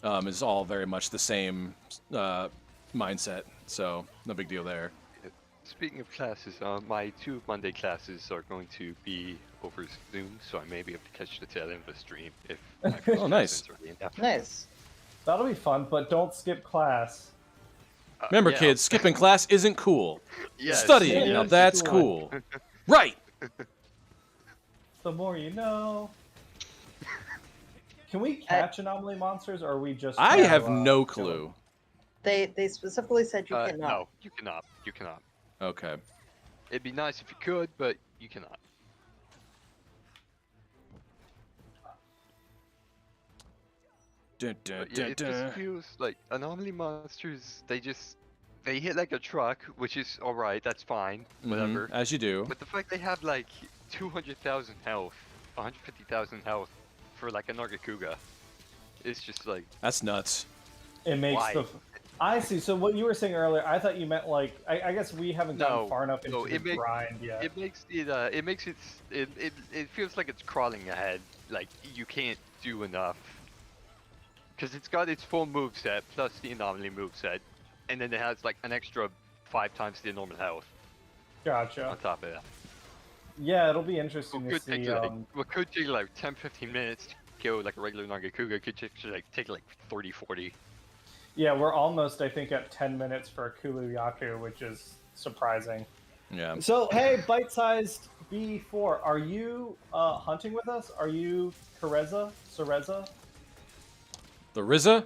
is all very much the same mindset. So no big deal there. Speaking of classes, my 2 Monday classes are going to be over Zoom, so I may be able to catch the tail end of the stream if my first nice. Nice. That'll be fun, but don't skip class. Remember, kids, skipping class isn't cool. Yes. Studying, now that's cool. Right. The more you know. Can we catch anomaly monsters, or are we just? I have no clue. They specifically said you cannot. No, you cannot. You cannot. Okay. It'd be nice if you could, but you cannot. Dun, dun, But yeah, dun, it dun. just feels like anomaly monsters. They hit like a truck, which is all right. That's fine. Whatever. As you do. But the fact they have like 200,000 health, 150,000 health for like a Nargacuga, it's just like That's nuts. It makes why? I see. So what you were saying earlier, I thought you meant like I guess we haven't gotten No, far enough into no, the grind yet. it makes it feels like it's crawling ahead. Like you can't do enough. Because it's got its full moveset plus the anomaly moveset, and then it has like an extra 5 times the normal health Gotcha. on top of that. Yeah, it'll be interesting to Could see. take you, what could take like 10-15 minutes to kill like a regular Nangakuga could take like 30-40. Yeah, we're almost, I think, at 10 minutes for Kulu Yaku, which is surprising. Yeah. So, hey, bite-sized B4, are you hunting with us? Are you Cereza? The RZA?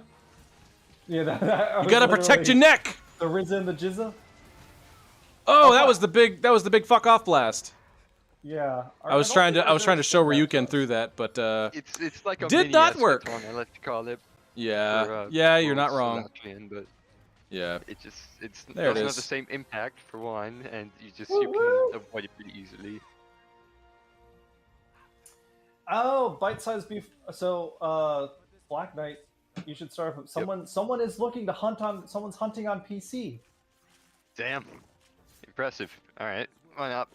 Yeah, You gotta protect your neck! The Rizza and the Jizza? Oh, that was the big fuck off blast. Yeah. I was trying to show Ryuken through that, but It's like a did mini not work. Eschaton, I like to call it. Yeah, For, yeah, you're not Worlds wrong. Latvian, but Yeah. it There it doesn't have is. the same impact for one, and you Woo-woo. can avoid it pretty easily. Oh, bite-sized beef. So, Black Knight, you should start. Someone is looking to hunt on. Someone's hunting on PC. Damn, impressive. All right, why not?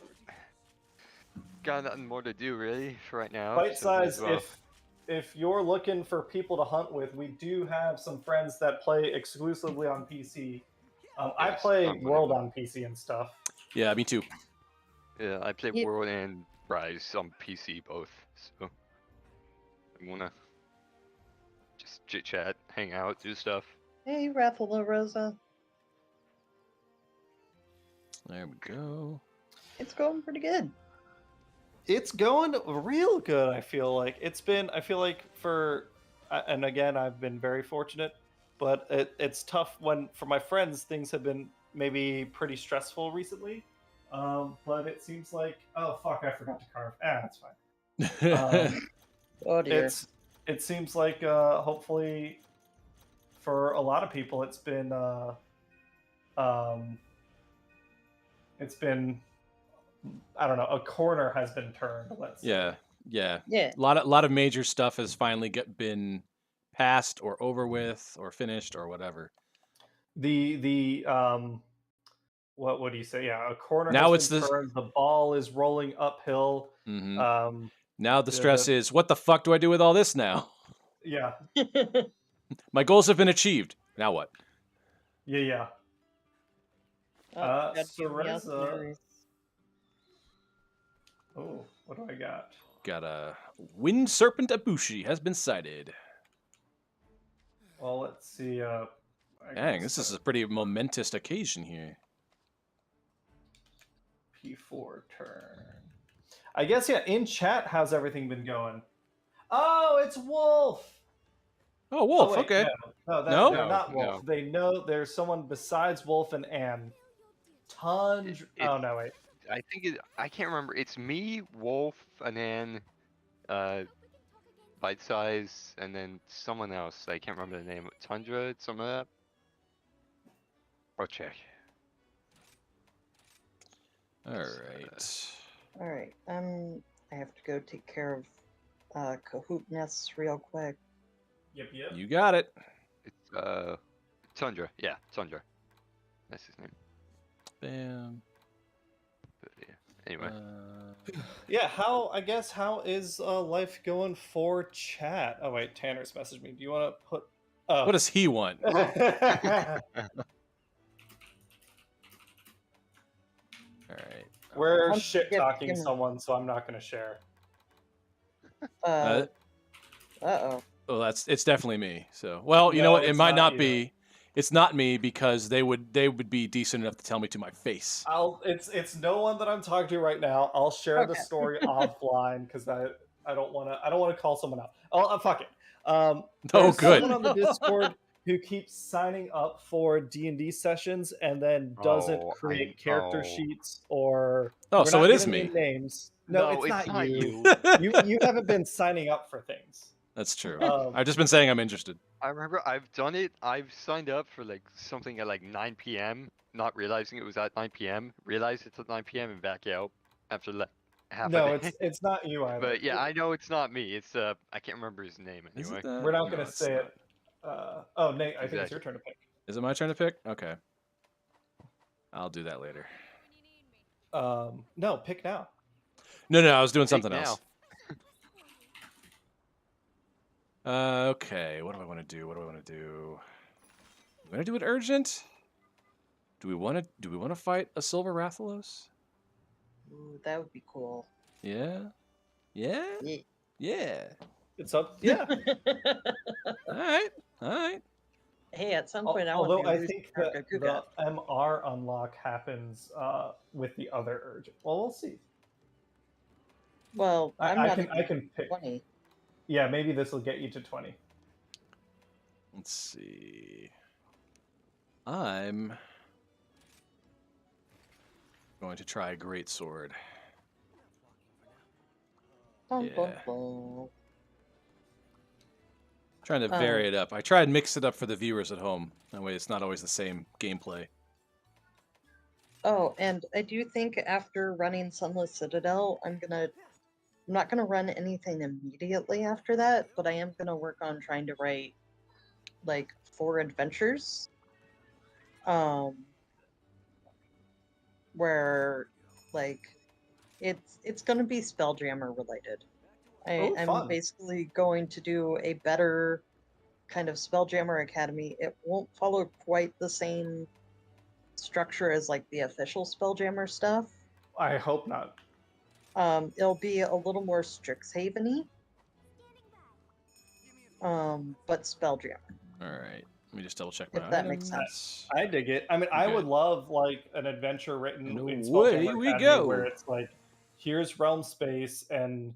Got nothing more to do really for right now. Bite so might as size. well. If you're looking for people to hunt with, we do have some friends that play exclusively on PC. I Yes, play I'm World gonna- on PC and stuff. Yeah, me too. Yeah, I play Yep. World and Rise on PC both, so I wanna just chit chat, hang out, do stuff. Hey, Raffle Rosa. There we go. It's going pretty good. It's going real good. I feel like I feel like and again, I've been very fortunate, but it's tough when for my friends things have been maybe pretty stressful recently. But it seems like oh fuck, I forgot to carve. That's fine. Oh dear. It seems like hopefully for a lot of people it's been I don't know, a corner has been turned. Let's say. Yeah, Yeah. a lot of major stuff has finally been passed or over with or finished or whatever. The what do you say? Yeah, a corner Now has it's been this- turned. The ball is rolling uphill. Mhm. Now the the- stress is, what the fuck do I do with all this now? Yeah, My goals have been achieved. Now what? yeah. Oh, got Cereza. Meowth. Oh, what do I got? Got a Wind Serpent Abushi has been sighted. Well, let's see. Dang, this is a pretty momentous occasion here. P4 turn. I guess yeah. In chat, how's everything been going? Oh, it's Wolf. Oh, Wolf. wait, Okay. No, No? they're not No, Wolf. They know there's someone besides Wolf and Anne. It- Oh no, wait. I think I can't remember. It's me, Wolf, and then Bite Size, and then someone else. I can't remember the name. Tundra, some of that. I'll check. All right. All right. I have to go take care of Kahoot nests real quick. Yep. You got it. It's Tundra. Yeah, Tundra. That's his name. Bam. But, yeah. Anyway, Yeah. How is life going for chat? Oh wait, Tanner's messaged me. Do you want to put? what does he want? All right. We're I'm shit talking gonna- someone, so I'm not going to share. Uh-oh. Well, it's definitely me. So, well, you know No, what? It it's might not not you. be. It's not me because they would be decent enough to tell me to my face. It's no one that I'm talking to right now. I'll share the Okay. story offline because I don't want to call someone out. Oh, fuck it. Oh, There's good. Someone on the Discord who keeps signing up for D&D sessions and then doesn't Oh, create character oh. sheets or. Oh, we're so not it is gonna me. name Names. No, it's not you. you. You haven't been signing up for things. That's true. Um, I've just been saying I'm interested. I remember I've done it. I've signed up for like something at like 9 p.m. Not realizing it was at 9 p.m. Realized it's at 9 p.m. and back out after half No, a day. it's not you either. But yeah, I know it's not me. It's I can't remember his name Is anyway. it that? We're not No, going to it's say not. it. Oh, Nate, I think it's your Exactly. turn to pick. Is it my turn to pick? Okay. I'll do that later. No, pick now. No, I was doing Pick something now. else. Okay, what do I want to do? I'm gonna do it urgent. Do we want to fight a Silver Rathalos? Ooh, that would be cool. Yeah. Yeah. Yeah. Yeah. It's up. Yeah. All right. Hey, at some point, I want Although to I lose think that Kuga. the MR unlock happens with the other urgent. Well, we'll see. Well, I'm I not can even I can pick. 20. Yeah, maybe this will get you to 20. Let's see. I'm going to try Great Sword. Bum, bum, Yeah. bum. Trying to vary it up. I try and mix it up for the viewers at home. That way it's not always the same gameplay. Oh, and I do think after running Sunless Citadel, I'm not gonna run anything immediately after that, but I am gonna work on trying to write like 4 adventures. Where like it's gonna be Spelljammer related. I'm fun. basically going to do a better kind of Spelljammer Academy. It won't follow quite the same structure as like the official Spelljammer stuff. I hope not. It'll be a little more Strixhaven-y. But Spelljammer. All right. Let me just double check my If that makes items. sense. I dig it. I mean, I Okay. would love like an adventure written And in away Spelljammer we Academy go. where it's like, here's realm space, and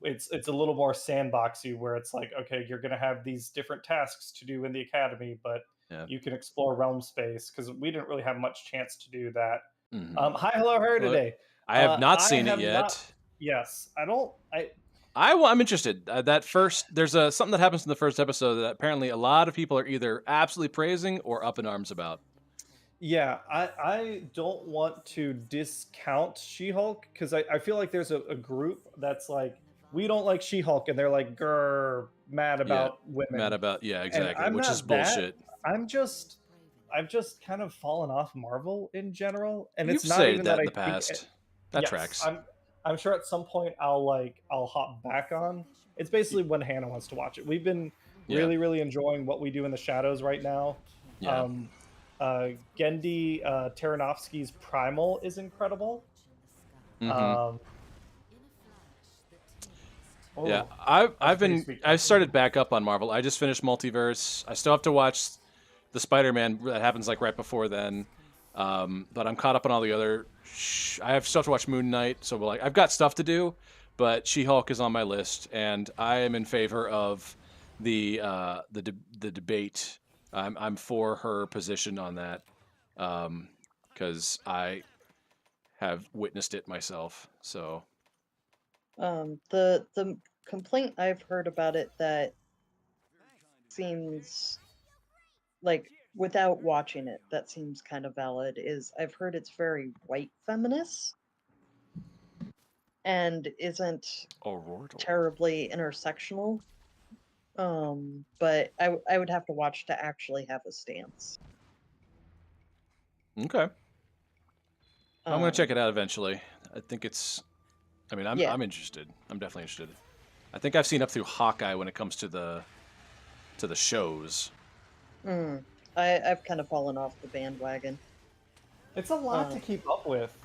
it's a little more sandboxy, where it's like, okay, you're gonna have these different tasks to do in the academy, but Yeah. you can explore realm space, because we didn't really have much chance to do that. Mhm. Hi, hello, how are you Well, today? I have not I seen it have yet. not- Yes, I'm interested. There's something that happens in the first episode that apparently a lot of people are either absolutely praising or up in arms about. Yeah, I don't want to discount She-Hulk, because I feel like there's a group that's like, we don't like She-Hulk, and they're like, grr, mad about women. Mad about exactly, I'm which not is bullshit. I've just kind of fallen off Marvel in general, and You've it's not said even that that in the I think past. That yes, tracks. I'm sure at some point I'll hop back on. It's basically when Hannah wants to watch it. We've been really enjoying what we do in the shadows right now. Yeah. Gendy Taranovsky's Primal is incredible. Mhm. Yeah, oh, I've started back up on Marvel. I just finished Multiverse. I still have to watch the Spider-Man that happens like right before then. But I'm caught up on all the other. I have stuff to watch Moon Knight, so like I've got stuff to do. But She-Hulk is on my list, and I am in favor of the debate. I'm for her position on that, because I have witnessed it myself. So The complaint I've heard about it that seems like, without watching it, that seems kind of valid, is I've heard it's very white feminist and isn't terribly intersectional. But I would have to watch to actually have a stance. Okay. I'm gonna check it out eventually. I think it's. I mean, I'm interested. I'm definitely interested. I think I've seen up through Hawkeye when it comes to the shows. I've kind of fallen off the bandwagon. It's a lot to keep up with.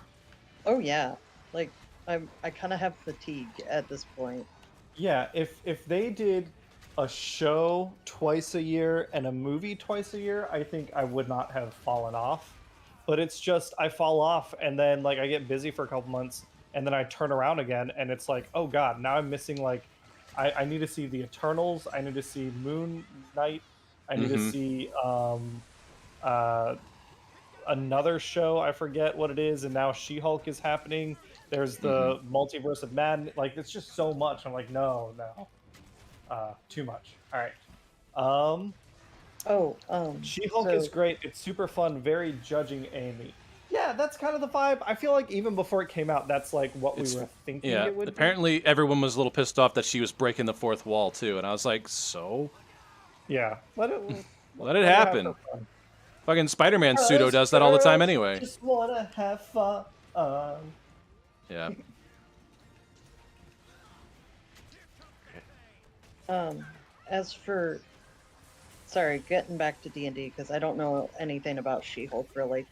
Oh yeah, like I kind of have fatigue at this point. Yeah, if they did a show twice a year and a movie twice a year, I think I would not have fallen off. But it's just I fall off, and then like I get busy for a couple months, and then I turn around again, and it's like, oh god, now I'm missing like I need to see the Eternals, I need to see Moon Knight, I need to see another show, I forget what it is, and now She-Hulk is happening. There's the Multiverse of Madness. Like, it's just so much. I'm like, no. Too much. All right. She-Hulk is great. It's super fun. Very judging Amy. Yeah, that's kind of the vibe. I feel like even before it came out, that's like what we were thinking it would apparently everyone was a little pissed off that she was breaking the fourth wall too, and I was like, so? Yeah, let it happen. Fucking Spider-Man pseudo does that all the time anyway. Just wanna have fun. Yeah. As for, sorry, getting back to D&D because I don't know anything about She-Hulk really.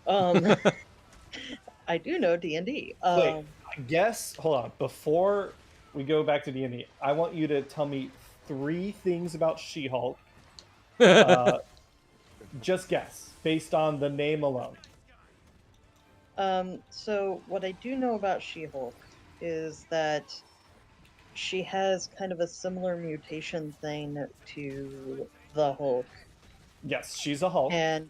I do know D&D. Wait, I guess. Hold on. Before we go back to D&D, I want you to tell me 3 things about She-Hulk. Just guess based on the name alone. So what I do know about She-Hulk is that she has kind of a similar mutation thing to the Hulk. Yes, she's a Hulk. And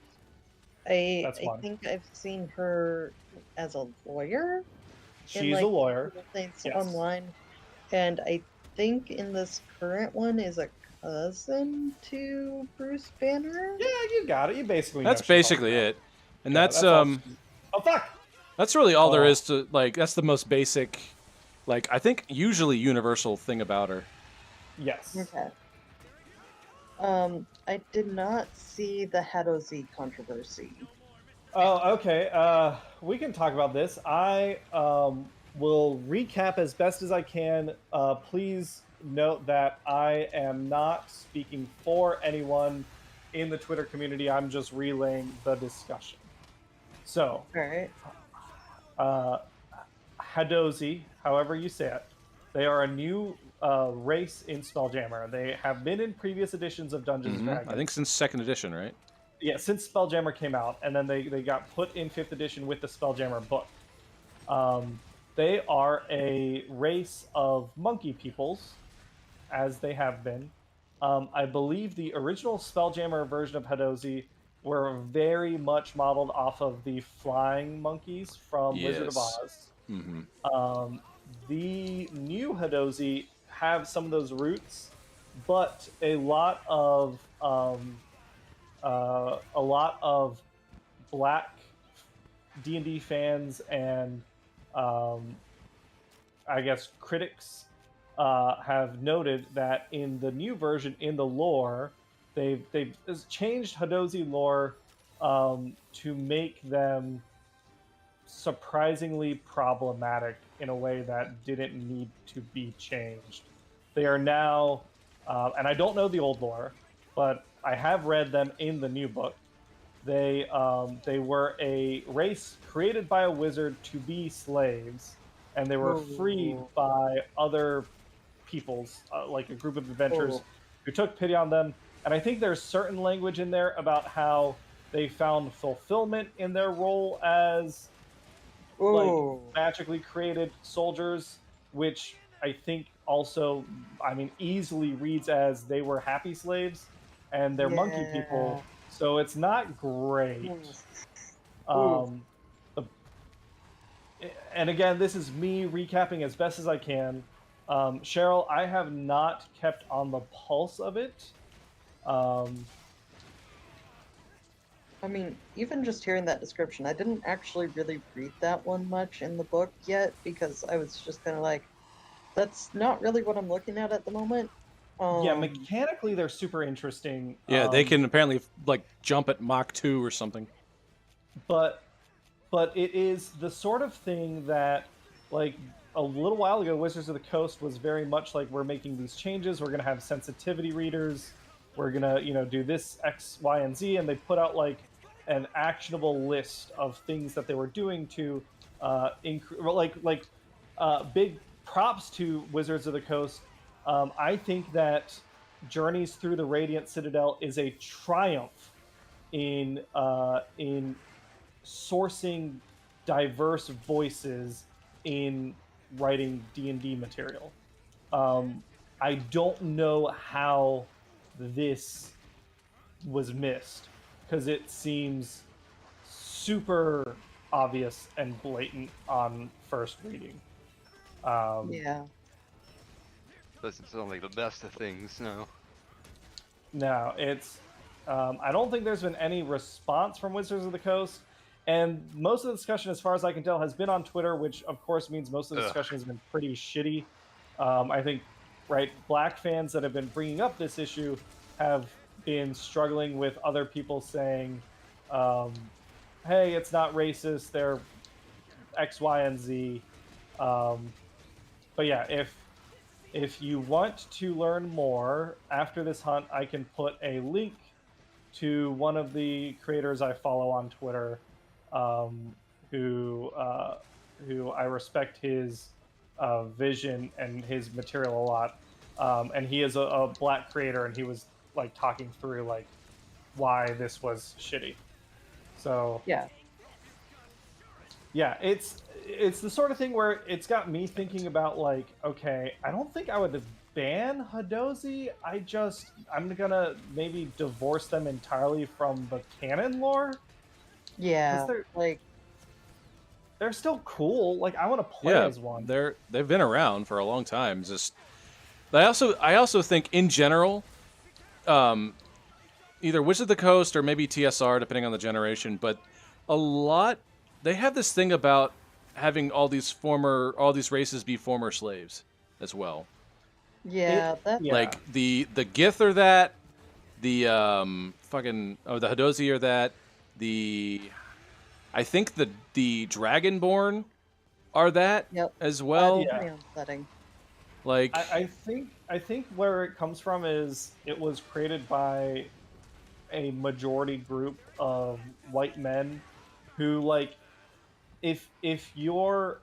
I That's one. think I've seen her as a lawyer. She's a lawyer. Things Yes. online, and I think in this current one is a cousin to Bruce Banner. Yeah, you got it. You basically. That's know She-Hulk basically now. it. And Yeah, that's all she- Oh fuck! that's really all there Oh. is to, like, that's the most basic, like, I think usually universal thing about her. Yes. Okay. I did not see the Hadozi controversy. Oh, okay. We can talk about this. I will recap as best as I can. Please note that I am not speaking for anyone in the Twitter community. I'm just relaying the discussion. So, All right. Hadozi, however you say it, they are a new race in Spelljammer. They have been in previous editions of Dungeons and Dragons. I think since 2nd edition, right? Yeah, since Spelljammer came out, and then they got put in 5th edition with the Spelljammer book. They are a race of monkey peoples, as they have been. I believe the original Spelljammer version of Hadozi were very much modeled off of the flying monkeys from Wizard of Yes. Oz. Mm-hmm. The new Hadozi have some of those roots, but a lot of black D&D fans and I guess critics have noted that in the new version, in the lore, they've changed Hadozi lore to make them surprisingly problematic in a way that didn't need to be changed. They are now, and I don't know the old lore, but I have read them in the new book. They were a race created by a wizard to be slaves, and they were freed by other peoples, like a group of adventurers who took pity on them. And I think there's certain language in there about how they found fulfillment in their role as like magically created soldiers, which I think also, I mean, easily reads as they were happy slaves and they're monkey people, so it's not great. And again, this is me recapping as best as I can. Cheryl, I have not kept on the pulse of it. I mean, even just hearing that description, I didn't actually really read that one much in the book yet because I was just kind of like, that's not really what I'm looking at the moment. Yeah, mechanically they're super interesting. Yeah, they can apparently like jump at Mach 2 or something. But it is the sort of thing that, like, a little while ago, Wizards of the Coast was very much like, we're making these changes, we're going to have sensitivity readers, we're going to, do this X, Y, and Z, and they put out, like, an actionable list of things that they were doing to, big props to Wizards of the Coast. I think that Journeys Through the Radiant Citadel is a triumph in sourcing diverse voices in writing D&D material. I don't know how this was missed because it seems super obvious and blatant on first reading. Yeah. Doesn't sound like the best of things, no. No, it's... I don't think there's been any response from Wizards of the Coast, and most of the discussion, as far as I can tell, has been on Twitter, which of course means most of the discussion has been pretty shitty. I think, right, black fans that have been bringing up this issue have been struggling with other people saying, hey, it's not racist. They're X, Y, and Z. But yeah, if you want to learn more after this hunt, I can put a link to one of the creators I follow on Twitter, um, who I respect his vision and his material a lot. And he is a black creator, and he was like talking through like why this was shitty. So Yeah. yeah, it's the sort of thing where it's got me thinking about like, okay, I don't think I would ban Hadozi. I'm gonna maybe divorce them entirely from the canon lore. Yeah. they're- Like, They're still cool. Like I want to play Yeah, as one. they've been around for a long time. Just I also think in general, either Wizard of the Coast or maybe TSR, depending on the generation, but a lot they have this thing about having all these races be former slaves as well. yeah, that Yeah. Like the Gith are that, the the Hadozi are that, I think the Dragonborn are that Yep. as well. Yeah. pretty upsetting. Like I think where it comes from is it was created by a majority group of white men who like if you're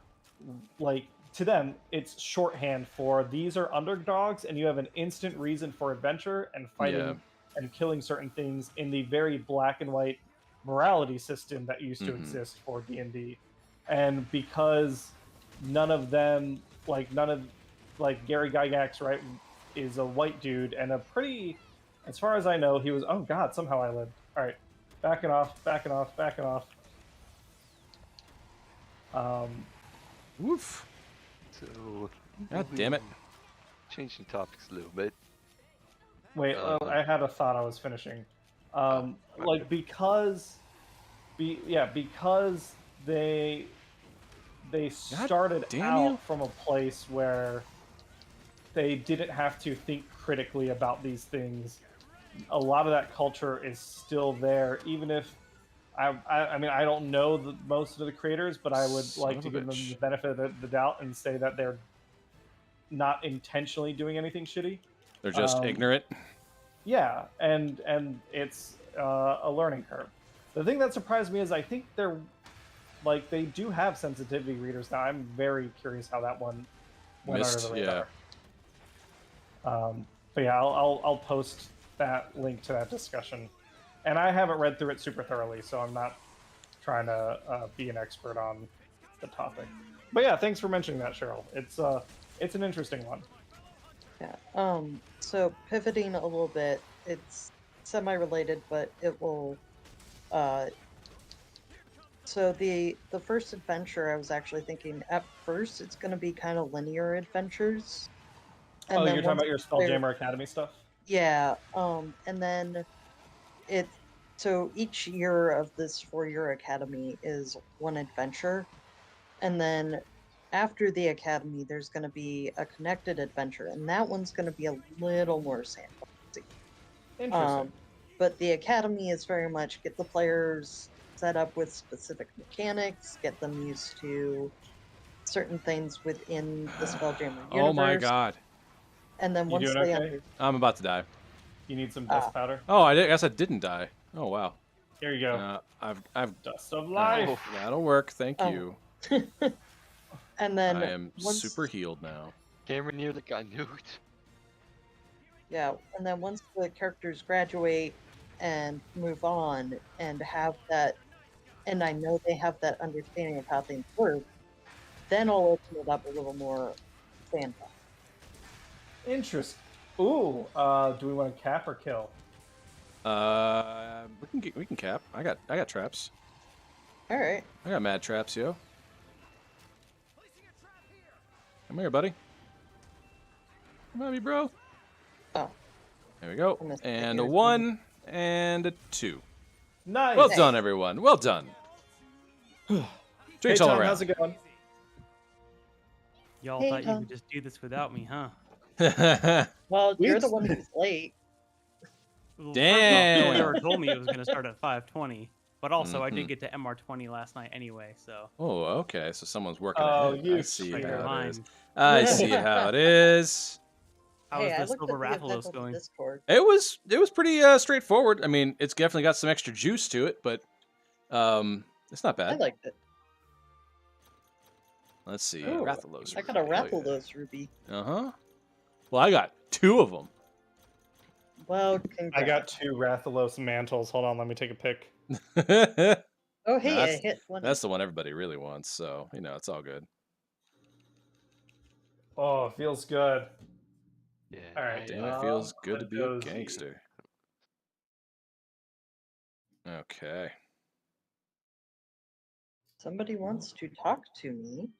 like to them it's shorthand for these are underdogs and you have an instant reason for adventure and fighting Yeah. and killing certain things in the very black and white morality system that used to Mhm. exist for D&D. And because none of Gary Gygax, right, is a white dude and a pretty, as far as I know, he was, oh god, somehow I lived. All right, backing off. Woof. So, God damn it. changing topics a little bit. Wait, I had a thought I was finishing. Like because they started damn out you. from a place where they didn't have to think critically about these things. A lot of that culture is still there, even if I mean I don't know most of the creators, but I would Son like of to a give them bitch. the benefit of the doubt and say that they're not intentionally doing anything shitty. They're just ignorant. Yeah, and it's a learning curve. The thing that surprised me is I think they do have sensitivity readers now. I'm very curious how that one went under Missed, the yeah. radar. But yeah, I'll post that link to that discussion. And I haven't read through it super thoroughly, so I'm not trying to be an expert on the topic. But yeah, thanks for mentioning that, Cheryl. It's an interesting one. Yeah. So pivoting a little bit, it's semi-related, but it will. So the first adventure, I was actually thinking at first it's going to be kind of linear adventures. You're talking once about your they're- Spelljammer Academy stuff? Yeah. And then so each year of this 4-year academy is one adventure, and then after the academy, there's going to be a connected adventure, and that one's going to be a little more sandboxy. Interesting. But the academy is very much get the players set up with specific mechanics, get them used to certain things within the Spelljammer universe. Oh my god. And then You once doing they okay? I'm about to die. You need some dust powder? Oh, I guess I didn't die. Oh wow. Here you go. I've Dust of life. Oh. that'll work. Thank Oh. you. And then I am once, super healed now. Cameron nearly got nuked. Yeah, and then once the characters graduate and move on and have that, and I know they have that understanding of how things work, then I'll open it up a little more sandbox. Interesting. Ooh, do we want to cap or kill? We can cap. I got traps. All right. I got mad traps, yo. Come here, buddy. Come on, me, bro. Oh, There we go. I missed it. And a Here's 1 and a 2. Nice. Well done, everyone. Well done. Hey, Drinks all Tom, around. how's it going? Y'all Hey, thought you Tom. could just do this without me, huh? well, you're the We've- one who's late. Well, Damn. First off, no one ever told me it was going to start at 5:20, But also, I did get to MR20 last night anyway, so. Oh, okay. So someone's working Oh, ahead. you I see Check your how it is. mind. I see how it is. How Hey, is I the looked at Silver the event Rathalos on the going? Discord. It was pretty straightforward. I mean, it's definitely got some extra juice to it, but it's not I bad. liked it. Let's see. Ooh, Rathalos. I got a ruby. Oh, yeah. Rathalos ruby. Uh-huh. Well, I got 2 of them. Well, I congrats. got 2 Rathalos mantles. Hold on, let me take a pic. Oh, hey, I that's, hit one. that's the one everybody really wants, so, it's all good. Oh, it feels good. Yeah. All right. Damn, it feels good to be a Hadozi. gangster. Okay. Somebody wants to talk to me.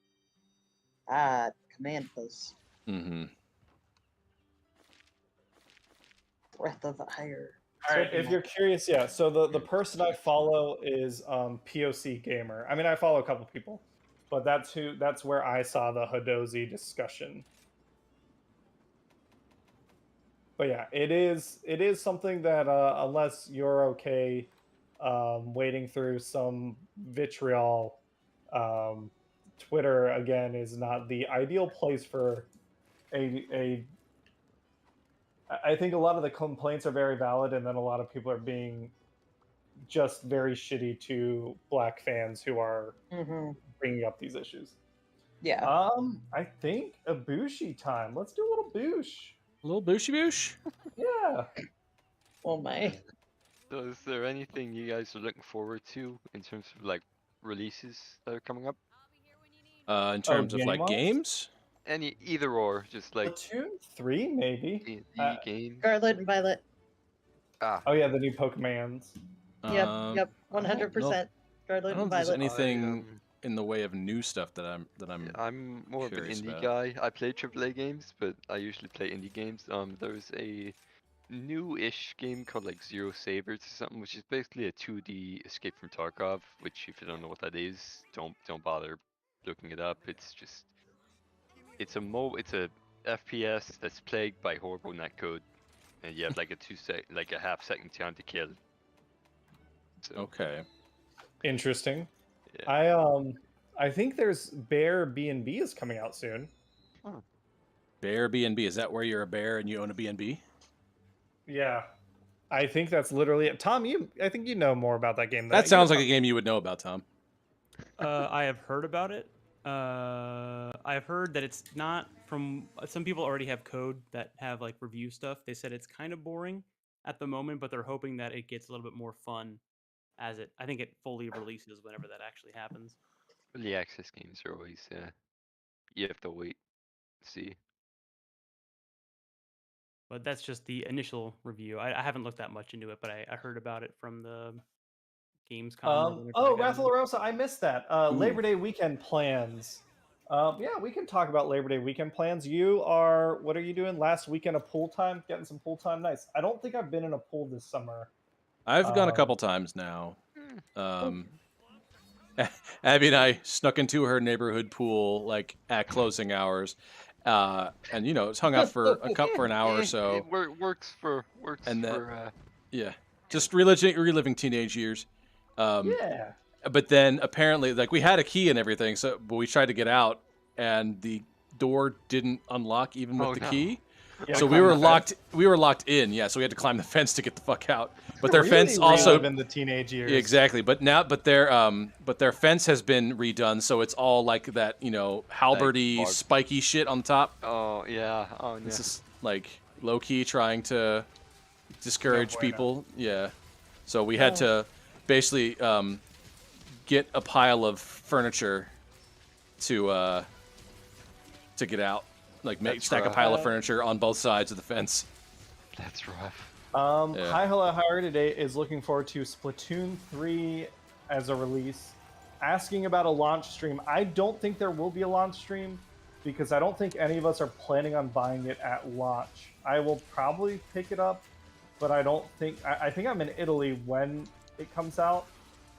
Ah, command post. Mm-hmm. Breath of Fire. All right, if you're curious, yeah. So the person I follow is POC Gamer. I mean, I follow a couple people, but that's where I saw the Hadozi discussion. But yeah, it is something that unless you're okay wading through some vitriol, Twitter again is not the ideal place for a I think a lot of the complaints are very valid, and then a lot of people are being just very shitty to Black fans who are bringing up these issues. Yeah. I think a Bushi time. Let's do a little Boosh. A little booshy boosh. Yeah. Oh my. So is there anything you guys are looking forward to in terms of like releases that are coming up? In terms of like game-wise? games? Either or, just like Platoon 3 maybe. D&D game. Scarlet and Violet. Ah, Oh yeah, the new Pokemans. Yep, Um, yep. I don't know- 100%. I Scarlet don't know and if there's Violet. anything in the way of new stuff that I'm I'm more of an curious indie about. guy. I play AAA games, but I usually play indie games. There's a new-ish game called like Zero Savers or something, which is basically a 2D Escape from Tarkov. Which, if you don't know what that is, don't bother looking it up. It's just it's a FPS that's plagued by horrible netcode, and you have like a half-second time to kill. So Okay. Interesting. yeah. I think there's Bear B&B is coming out soon. Bear B&B. Is that where you're a bear and you own a B&B? Yeah. I think that's literally it. Tom, I think you know more about that game than That sounds like a game you would know about, Tom. I have heard about it. I have heard that it's not from some people already have code that have like review stuff. They said it's kind of boring at the moment, but they're hoping that it gets a little bit more fun as I think it fully releases whenever that actually happens. Early access games are always you have to wait, see. But that's just the initial review. I haven't looked that much into it, but I heard about it from the Gamescom. Or whenever Oh, they got it. Raffle I missed that. Labor Day weekend plans. Yeah, we can talk about Labor Day weekend plans. What are you doing? Last weekend of pool time? Getting some pool time? Nice. I don't think I've been in a pool this summer. I've gone a couple times now. Abby and I snuck into her neighborhood pool like at closing hours, and it's hung out for an hour or so. It works for Yeah, just reliving teenage years. Yeah. But then apparently, like, we had a key and everything, but we tried to get out, and the door didn't unlock even with the key. Yeah, So we were locked. We were locked in. Yeah, so we had to climb the fence to get the fuck out. But their fence also in the teenage years. exactly. But their fence has been redone, so it's all like that, halberdy, Like spiky shit on top. Oh yeah. Oh This yeah. is like low key trying to discourage bueno. people. Yeah. So we had to basically get a pile of furniture to get out. Like stack a pile of furniture on both sides of the fence. That's rough. Yeah. Hi Hello How Are You Today is looking forward to Splatoon 3 as a release. Asking about a launch stream. I don't think there will be a launch stream because I don't think any of us are planning on buying it at launch. I will probably pick it up, but I don't think I think I'm in Italy when it comes out,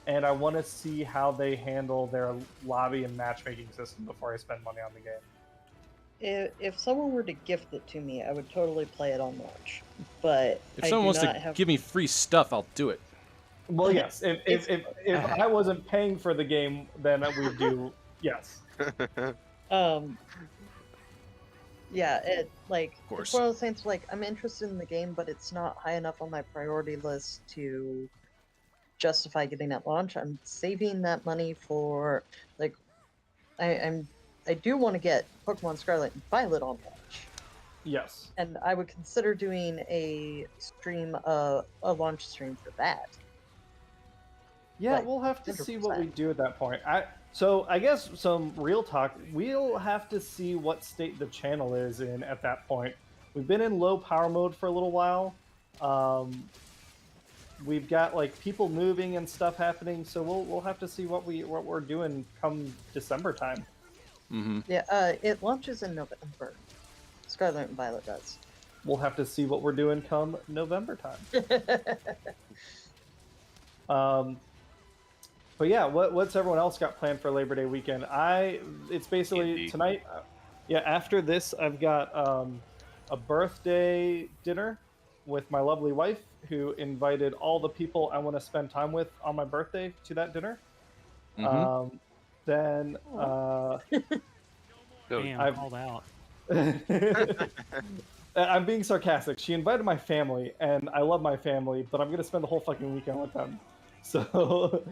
and I want to see how they handle their lobby and matchmaking system before I spend money on the game. If someone were to gift it to me, I would totally play it on launch. But If I someone do wants not to have... give me free stuff, I'll do it. Well, yes. If I wasn't paying for the game, then we'd do yes. Yeah, it like Of course. it's one of those things like I'm interested in the game, but it's not high enough on my priority list to justify getting at launch. I'm saving that money for like I do want to get Pokemon Scarlet and Violet on launch. Yes. And I would consider doing a stream, a launch stream for that. Yeah, Like, we'll have to see what 100%. we do at that point. So I guess some real talk. We'll have to see what state the channel is in at that point. We've been in low power mode for a little while. We've got like people moving and stuff happening, so we'll have to see what we're doing come December time. Mm-hmm. Yeah, it launches in November. Scarlet and Violet does. We'll have to see what we're doing come November time. But yeah, what's everyone else got planned for Labor Day weekend? It's basically Indeed. tonight. Yeah, after this, I've got a birthday dinner with my lovely wife, who invited all the people I want to spend time with on my birthday to that dinner. Mm-hmm. Then Damn, I've- called out. I'm being sarcastic. She invited my family, and I love my family, but I'm going to spend the whole fucking weekend with them. So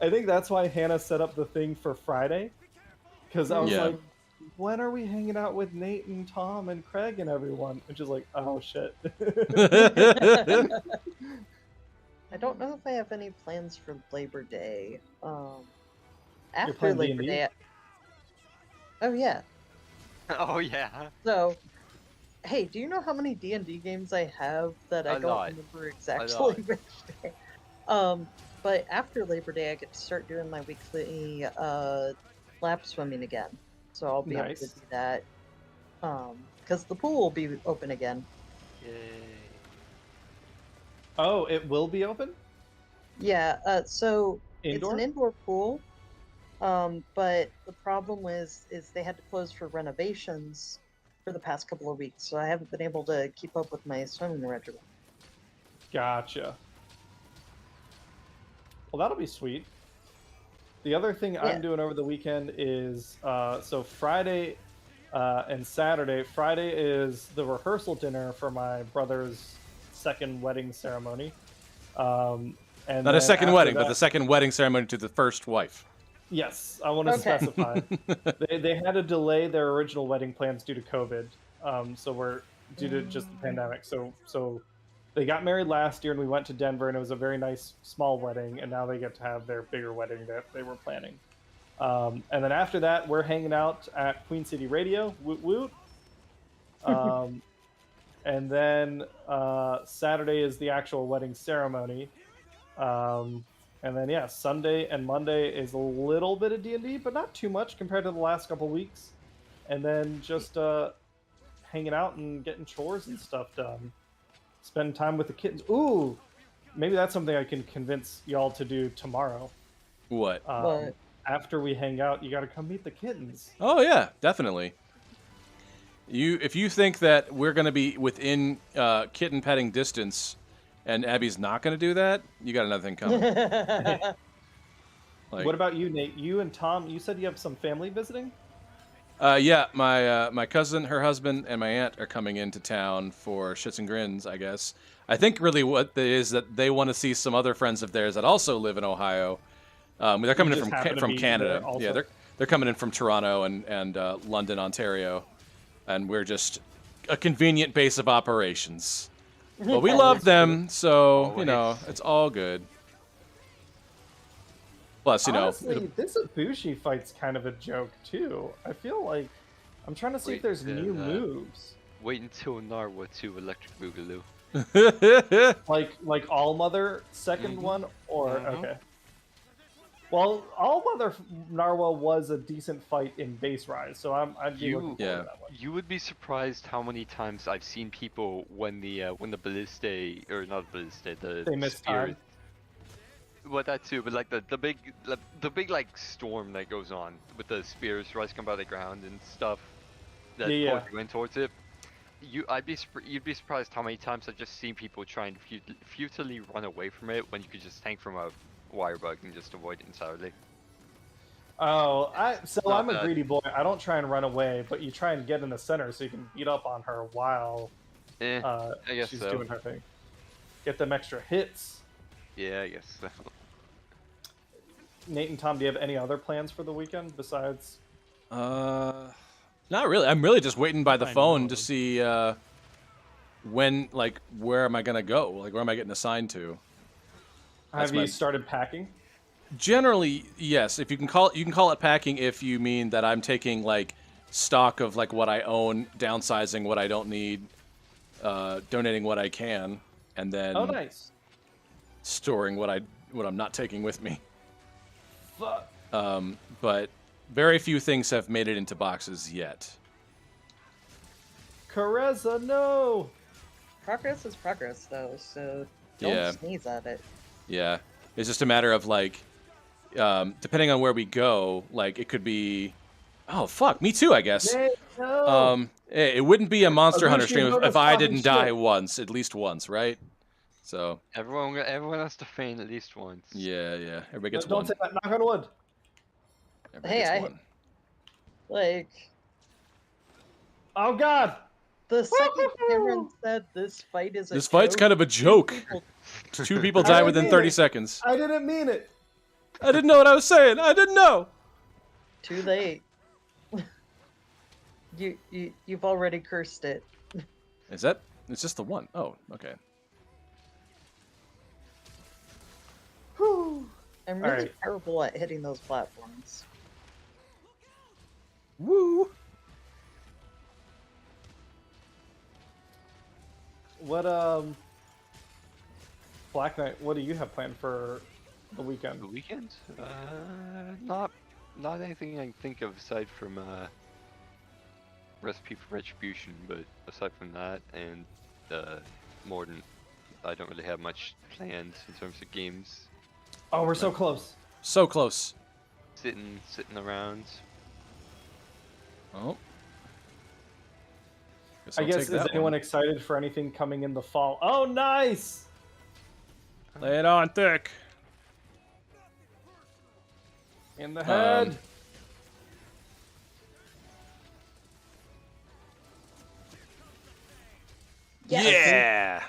I think that's why Hannah set up the thing for Friday. Because I was Yeah. like, when are we hanging out with Nate and Tom and Craig and everyone? And she's like, oh shit. I don't know if I have any plans for Labor Day. After playing Labor D&D? Day. Oh yeah. Oh yeah. So, hey, do you know how many D&D games I have that I A don't lot. remember exactly lot. which day? But after Labor Day, I get to start doing my weekly lap swimming again. So I'll be able to Nice. do that. Because the pool will be open again. Yay. Oh, it will be open? Yeah. So Indoor? it's an indoor pool. But the problem is they had to close for renovations for the past couple of weeks, so I haven't been able to keep up with my swimming regimen. Gotcha. Well, that'll be sweet. The other thing Yeah. I'm doing over the weekend is so Friday and Saturday. Friday is the rehearsal dinner for my brother's second wedding ceremony. And Not a then second after wedding, but that- the second wedding ceremony to the first wife. Yes, I want to Okay. specify. They had to delay their original wedding plans due to COVID. So we're due to just the pandemic. So they got married last year, and we went to Denver, and it was a very nice small wedding. And now they get to have their bigger wedding that they were planning. And then after that, we're hanging out at Queen City Radio. Woot woot. And then Saturday is the actual wedding ceremony. And then yeah, Sunday and Monday is a little bit of D&D, but not too much compared to the last couple weeks. And then just hanging out and getting chores and stuff done. Spend time with the kittens. Ooh, maybe that's something I can convince y'all to do tomorrow. What? What? After we hang out, you got to come meet the kittens. Oh yeah, definitely. If you think that we're going to be within kitten petting distance, and Abby's not going to do that, you got another thing coming. Like, What about you, Nate? You and Tom, you said you have some family visiting? yeah, my cousin, her husband, and my aunt are coming into town for shits and grins, I guess. I think really what it is that they want to see some other friends of theirs that also live in Ohio. They're coming in just happen to from be Canada. there also? Yeah, they're coming in from Toronto and London, Ontario, and we're just a convenient base of operations. But we love them, so you know Always. it's all good. Plus, you Honestly, this Ibushi fight's kind of a joke too. I feel like I'm trying to see if Wait, there's then, new moves. Wait until Narwa 2 Electric Boogaloo. know. Like All Mother second Mhm. one, or Mhm. okay. Well, All Mother Narwa was a decent fight in Base Rise, so I'd be looking forward Yeah. to that one. You would be surprised how many times I've seen people when the ballista, or not ballista, They miss spear- time. Well, that too, but like the big like storm that goes on with the spears rising up out of the ground and stuff that Yeah, yeah. pulls you in towards it. you'd be surprised how many times I've just seen people try and futilely run away from it when you could just tank from a wire bug and just avoid it entirely. Oh, not I'm a bad. greedy boy. I don't try and run away, but you try and get in the center so you can beat up on her while I guess she's so. doing her thing. Get them extra hits. Yeah, I guess so. Nate and Tom, do you have any other plans for the weekend besides? Not really. I'm really just waiting by the I phone know. to see when, like, where am I gonna go? Like, where am I getting assigned to? Have you my- started packing? Generally, yes. If you can call it packing if you mean that I'm taking like stock of like what I own, downsizing what I don't need, donating what I can, and then Oh, nice. storing what I'm not taking with me. Fuck. But very few things have made it into boxes yet. Careza, no. Progress is progress, though, so don't Yeah. sneeze at it. Yeah, it's just a matter of like, depending on where we go, like it could be. Oh fuck, me too, I guess. Nate, no. It wouldn't be a Monster Hunter Agushi, stream no, if that's I fucking didn't die shit. once, at least once, right? So Everyone has to faint at least once. yeah, everybody gets Don't one. say that. Knock on wood. Everybody Hey, gets one. Like, Oh God. the second Cameron said this fight is a This fight's joke, kind of a joke. people- Two people I die didn't within mean 30 it. seconds. I didn't mean it. I didn't know what I was saying. I didn't know. Too late. You've already cursed it. Is that? It's just the one. Oh, okay. Whew. I'm All really right. terrible at hitting those platforms. Woo. What Black Knight, what do you have planned for the weekend? The weekend? Not anything I can think of aside from Recipe for Retribution, but aside from that and more than I don't really have much planned in terms of games. Oh, we're so close. So close. Sitting around. Oh. I I'll guess, take is that anyone one. excited for anything coming in the fall? Oh, nice! Lay it on thick. In the head. Yeah.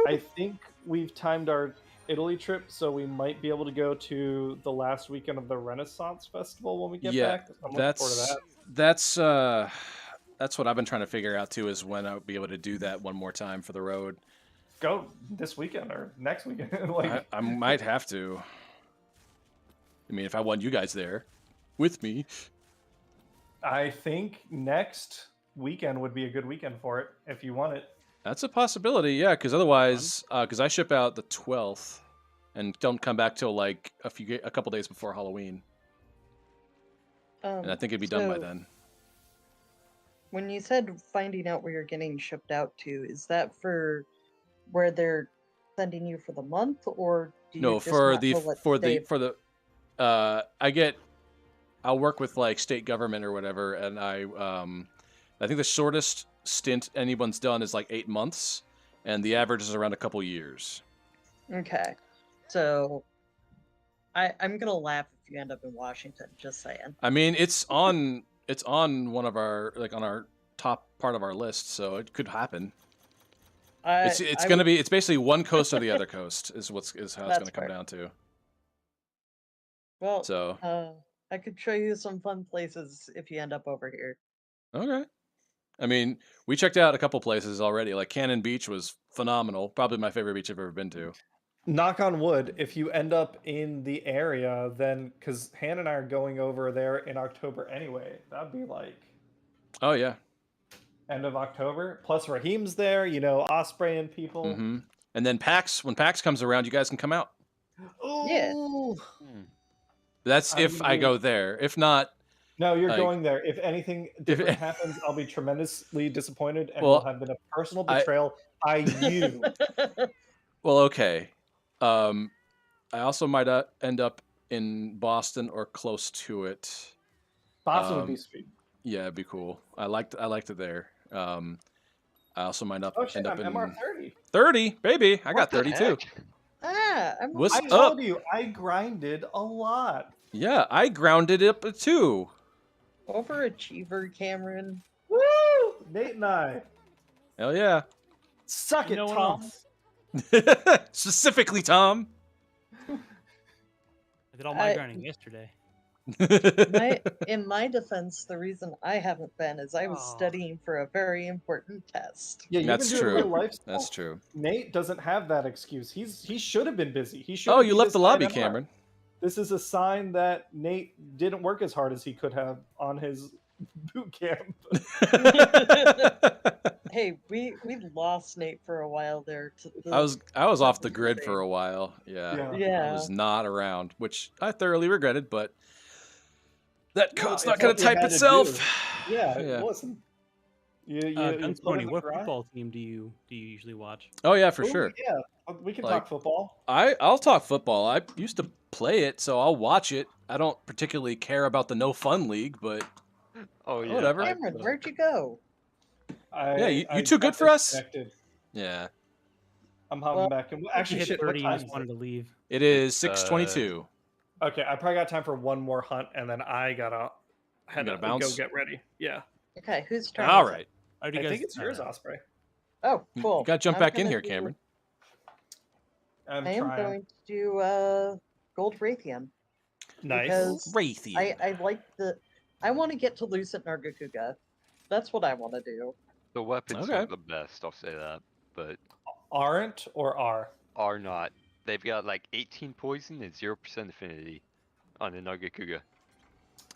I think we've timed our Italy trip, so we might be able to go to the last weekend of the Renaissance Festival when we get Yeah, back. I'm looking forward to that. That's what I've been trying to figure out too, is when I'll be able to do that one more time for the road. Go this weekend or next weekend. Like, I might have to. I mean, if I want you guys there with me. I think next weekend would be a good weekend for it if you want it. That's a possibility, yeah, because otherwise, because I ship out the 12th and don't come back till like a couple days before Halloween, and I think it'd be done by so then. When you said finding out where you're getting shipped out to, is that for where they're sending you for the month, or do you No, just for not the know what for day- the I'll work with like state government or whatever, and I think the shortest stint anyone's done is like 8 months, and the average is around a couple years. Okay, so I'm gonna laugh if you end up in Washington. Just saying. I mean, it's on one of our like on our top part of our list, so it could happen. It's I gonna would- be, it's basically one coast or the other coast is how it's That's gonna come fair. down to. Well, So I could show you some fun places if you end up over here. okay. I mean, we checked out a couple places already. Like Cannon Beach was phenomenal. Probably my favorite beach I've ever been to. Knock on wood, if you end up in the area, then because Han and I are going over there in October anyway, that'd be like Oh yeah. end of October. Plus Raheem's there, you know, Osprey and people. hmm And then when PAX comes around, you guys can come out. Yeah. Ooh. That's I'm if gonna I be- go there. If not, No, you're Like- going there. If anything different happens, I'll be tremendously disappointed and Well, will have been a personal I- betrayal by you. well, okay. I also might end up in Boston or close to it. Boston would be Um, sweet. Yeah, it'd be cool. I liked it there. I also might Oh shit, end up I'm in MR30. 30, baby. I got What the 32. heck? What's I up? told you, I grinded a lot. Yeah, I grounded up too. Overachiever, Cameron. Woo! Nate and I. Hell yeah. Suck it, No one Tom. else. Specifically, Tom. I did all my I- grinding yesterday. In my defense, the reason I haven't been is I was Oh. studying for a very important test. Yeah, you've That's been doing true. real life stuff. That's true. Nate doesn't have that excuse. He should have been busy. He should. Oh, you be left the this high lobby, in MR. Cameron. This is a sign that Nate didn't work as hard as he could have on his boot camp. Hey, we lost Nate for a while there. To the, I was off the grid for a while. Yeah. Yeah. I Yeah. was not around, which I thoroughly regretted, but that Well, code's it's not going what to you type had to itself. do. Yeah, Yeah. listen. You put Guns in Pony, the what grind. football team do you usually watch? Oh yeah, for Ooh, sure. Yeah, we can Like- talk football. I'll talk football. I used to play it, so I'll watch it. I don't particularly care about the no fun league, but Oh yeah. whatever. Cameron, where'd you go? Yeah, you I too got good for us? disconnected. yeah, I'm hopping Well, back. And You actually, hit shit. What 30 and time just is wanted it? to leave. it is It's, 6:22. Okay, I probably got time for one more hunt, and then I gotta gotta go bounce? get ready. Yeah, Okay, whose turn? All is it? right, How do I you guys, think it's yours, Osprey. Oh, cool. you got to jump I'm back in gonna here, do- Cameron. I am going to do Gold Raytheon. Nice. Because Raytheon. I like the. I want to get to Lucent Nargacuga. That's what I want to do. The weapons Okay. aren't the best, I'll say that, but Aren't or are? are not. They've got like 18 poison and 0% affinity on the Nagakuga.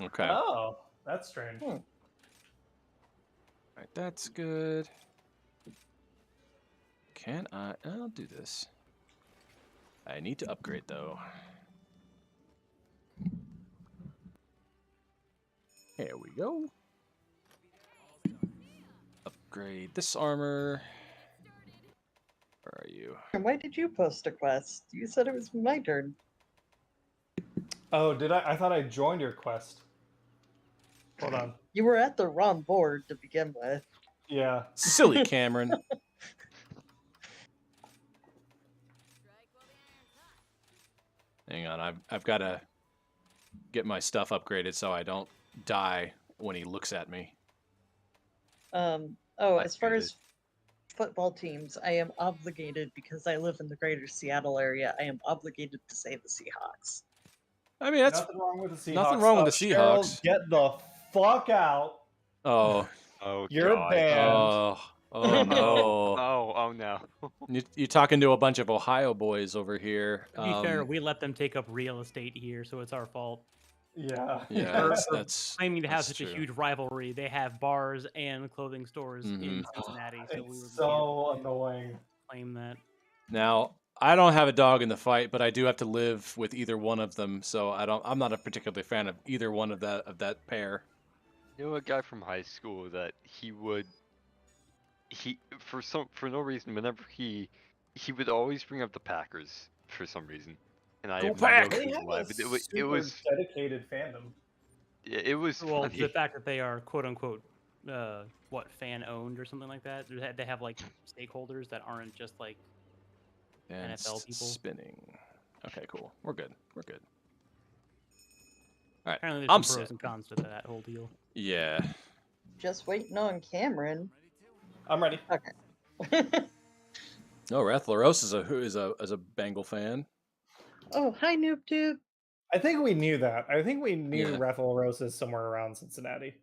Okay, Oh, that's strange. Hmm. Alright, that's good. Can I? I'll do this. I need to upgrade though. Here we go. Upgrade this armor. Where are you? And why did you post a quest? You said it was my turn. Oh, did I? I thought I joined your quest. Hold on. You were at the wrong board to begin with. Yeah. Silly Cameron. Hang on, I've got to get my stuff upgraded so I don't die when he looks at me. Oh, I as far figured. as football teams, I am obligated because I live in the greater Seattle area. I am obligated to say the Seahawks. I mean, that's Nothing wrong with the Seahawks. nothing wrong with the Cheryl, Seahawks. get the fuck out. oh Oh, You're God. banned. oh no. Oh no. You're talking to a bunch of Ohio boys over here. To be fair, we let them take up real estate here, so it's our fault. Yeah. yeah, that's Claiming to have that's such true. a huge rivalry, they have bars and clothing stores in Mhm. Cincinnati, so we It's would so annoying. claim that. Now, I don't have a dog in the fight, but I do have to live with either one of them, so I'm not a particularly fan of either one of that pair. You know a guy from high school that for no reason whenever he would always bring up the Packers for some reason, and I Go have Pack! no They clue have why. a But it super was dedicated fandom. it was Well, funny. the fact that they are quote unquote, fan owned or something like that. They have like stakeholders that aren't just like. And NFL people. spinning. Okay, cool. We're good. We're good. All right. Apparently, I'm there's some pros set. and cons to that whole deal. Yeah. Just waiting on Cameron. I'm ready. Okay. Oh, Rathleros is a Bengal fan. Oh, hi, NoobTube. I think we knew that. I think we knew Yeah. Rafael Rose is somewhere around Cincinnati.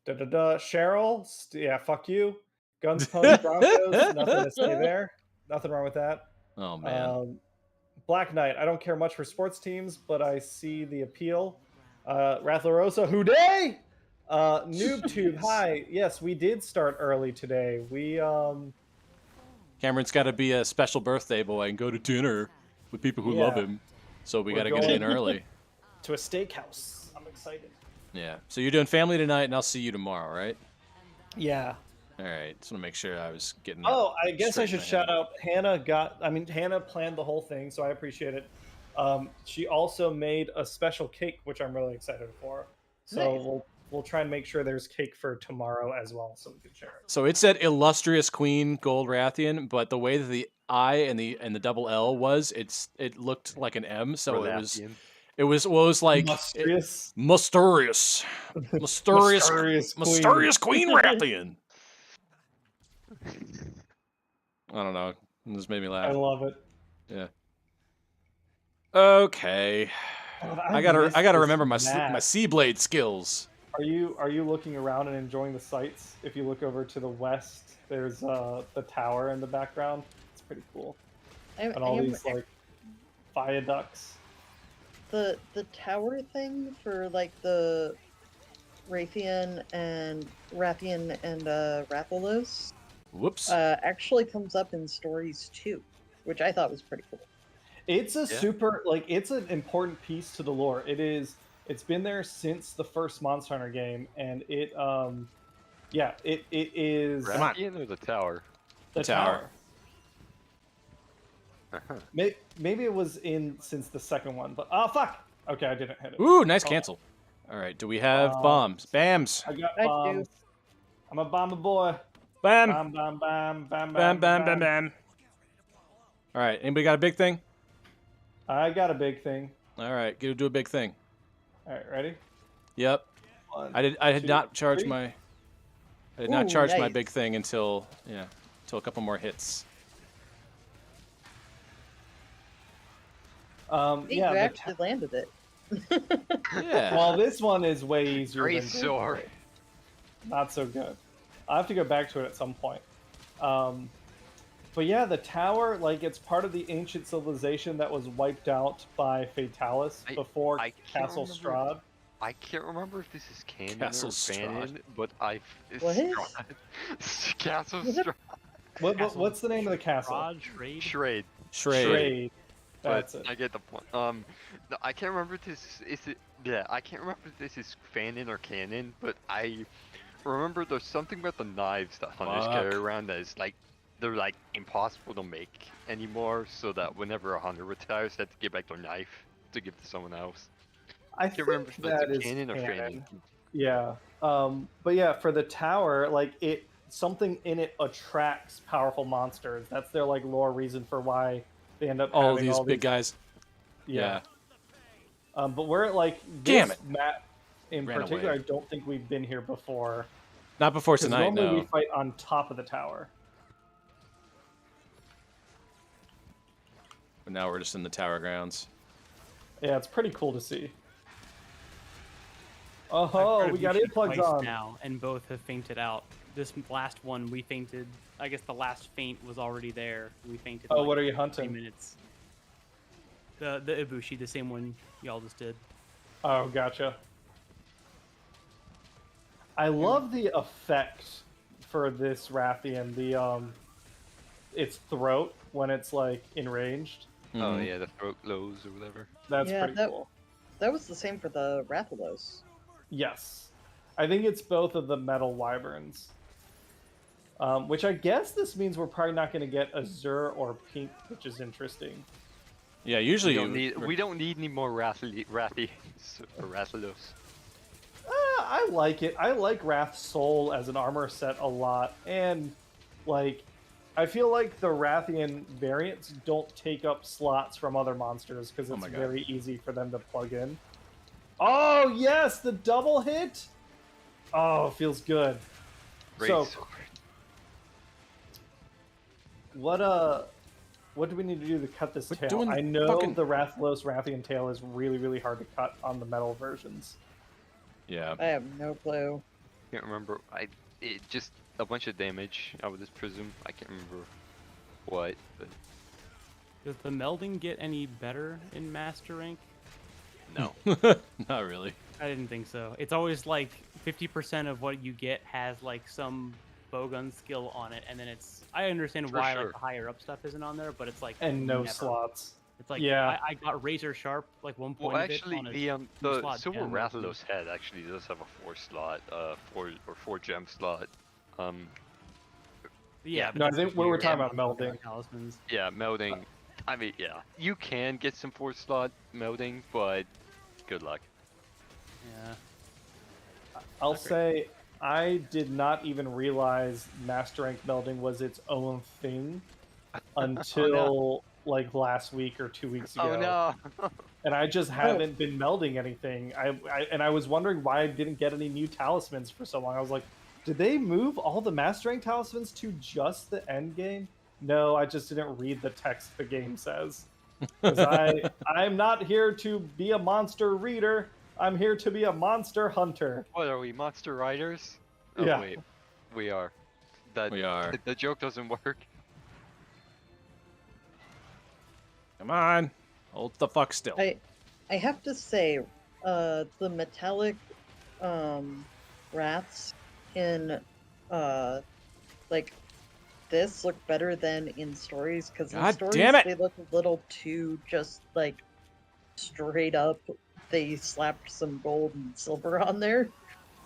Cheryl, yeah, fuck you. Guns, Pony, Broncos, nothing to say there. Nothing wrong with that. Oh man. Black Knight, I don't care much for sports teams, but I see the appeal. Rathlerosa, Hooday! NoobTube, hi. Yes, we did start early today. We Cameron's got to be a special birthday boy and go to dinner with people who love Yeah. him. So we We're got to get in going- early. to a steakhouse. I'm excited. Yeah. So you're doing family tonight, and I'll see you tomorrow, right? Yeah. All right. Just want to make sure I was getting. Oh, I guess straight I in should my shout head. out Hannah planned the whole thing, so I appreciate it. She also made a special cake, which I'm really excited for. So Nice. we'll we'll try and make sure there's cake for tomorrow as well, so we can share it. So it said illustrious Queen Gold Rathian, but the way that the I and the double L was, it looked like an M. So Relathian. it was like Illustrious, mysterious Queen Rathian. I don't know. This made me I laugh. love it. Yeah. Okay. God, I gotta miss remember my this map. Seablade skills. Are you looking around and enjoying the sights? If you look over to the west, there's the tower in the background. It's pretty cool. And all these like viaducts. The tower thing for like the Rathian and Rathalos Whoops. actually comes up in stories too, which I thought was pretty cool. It's a super like it's an important piece to the lore. It's been there since the first Monster Hunter game, and it is Rathian or the tower? the tower. Uh-huh. Maybe it was in since the second one, but oh fuck. Okay, I didn't hit it. Ooh, nice cancel. All right, do we have bombs? Bams. I got I do. bombs. I'm a bomber boy. Bam. Bam bam bam bam Bam, bam, bam, bam. All right, anybody got a big thing? I got a big thing. All right, go do a big thing. All right, ready? Yep. One, I had two, not charged three. my. I did not Ooh, charge my nice. big thing until a couple more hits. Hey, Yeah. you the actually landed it. Yeah. Well, this one is way easier. Great than sword. Great. Not so good. I'll have to go back to it at some point. But yeah, the tower, like, it's part of the ancient civilization that was wiped out by Fatalis before I can't Castle remember. Strahd. I can't remember if this is canon Castle or Strahd. fanon, but What is? Castle Is it- Strahd. What's the name of the castle? Rod, Trade. Charade. Shrade. That's But it. I get the point. No, I can't remember if this is it. Yeah, I can't remember if this is fanon or canon, but I remember there's something about the knives that hunters carry Fuck. around that is like they're like impossible to make anymore. So that whenever a hunter retires, they have to give back their knife to give to someone else. I Can't remember think if that's that a is canon or fanon. canon. Yeah. But yeah, for the tower, like something in it attracts powerful monsters. That's their like lore reason for why they end up All having these all big these. guys. Yeah. But we're at like Damn this it. map in Ran particular. away. I don't think we've been here before. Not before 'Cause tonight, normally no. we fight on top of the tower. But now we're just in the tower grounds. Yeah, it's pretty cool to see. I've Oh, tried we got Ibushi earplugs twice on. now, and both have fainted out. This last one, we fainted. I guess the last faint was already there. We fainted. Oh, in, what like, are you 3 hunting? minutes. The Ibushi, the same one y'all just did. Oh, gotcha. I love the effect for this Rathian. The its throat when it's like enraged. Oh Mhm. yeah, the throat glows or whatever. That's Yeah, pretty cool. That was the same for the Rathalos. Yes, I think it's both of the metal wyverns. Which I guess this means we're probably not going to get azure or pink, which is interesting. Yeah, usually We don't need any more Rathians or Rathalos. I like it. I like Wrath's Soul as an armor set a lot, and like, I feel like the Rathian variants don't take up slots from other monsters because Oh it's my God. very easy for them to plug in. Oh yes, the double hit. Oh, feels good. Great So- sword. What do we need to do to cut this We're tail? doing I know fucking- the Rathalos Rathian tail is really, really hard to cut on the metal versions. Yeah. I have no clue. Can't remember. It just a bunch of damage. I would just presume. I can't remember what. But Does the melding get any better in Master Rank? no. Not really. I didn't think so. It's always like 50% of what you get has like some bowgun skill on it, and then it's. I understand For why sure. like the higher up stuff isn't on there, but it's like And no never. slots. It's like Yeah. I got razor sharp like one point Well, of it actually, on a the slot Silver gem. Rathalos head actually does have a 4-slot, 4 gem slot. Yeah, but No, I that's think just we were weird. talking about melding. Talismans. Yeah, melding. I mean, yeah, you can get some 4-slot melding, but good luck. Yeah. I'll Not great. say I did not even realize Master Rank melding was its own thing until like last week or 2 weeks ago. Oh no. And I just haven't been melding anything. I was wondering why I didn't get any new talismans for so long. I was like, did they move all the Master Rank talismans to just the end game? No, I just didn't read the text the game says. Because I'm not here to be a monster reader. I'm here to be a monster hunter. What are we, monster riders? Oh Yeah. wait, we are. That We are. The joke doesn't work. Come on. Hold the fuck still. I have to say, the metallic wraths in like this look better than in stories, because in God stories damn it! they look a little too just like straight up. They slapped some gold and silver on there.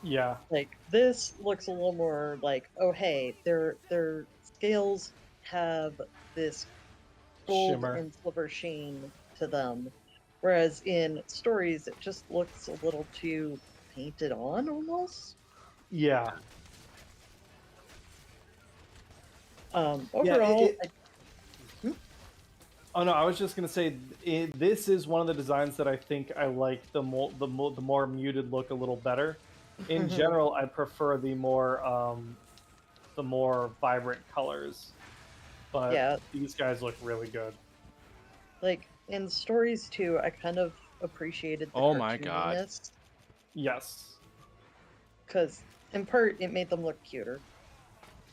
Yeah. Like this looks a little more like, oh hey, their scales have this gold Shimmer. and silver sheen to them, whereas in stories it just looks a little too painted on almost. Yeah. Overall, Oh no, I was just gonna say this is one of the designs that I think I like the more muted look a little better. In Mhm. general, I prefer the more vibrant colors, but Yeah. these guys look really good. like in stories too, I kind of appreciated the Oh my God. cartooniness, Yes, because in part it made them look cuter.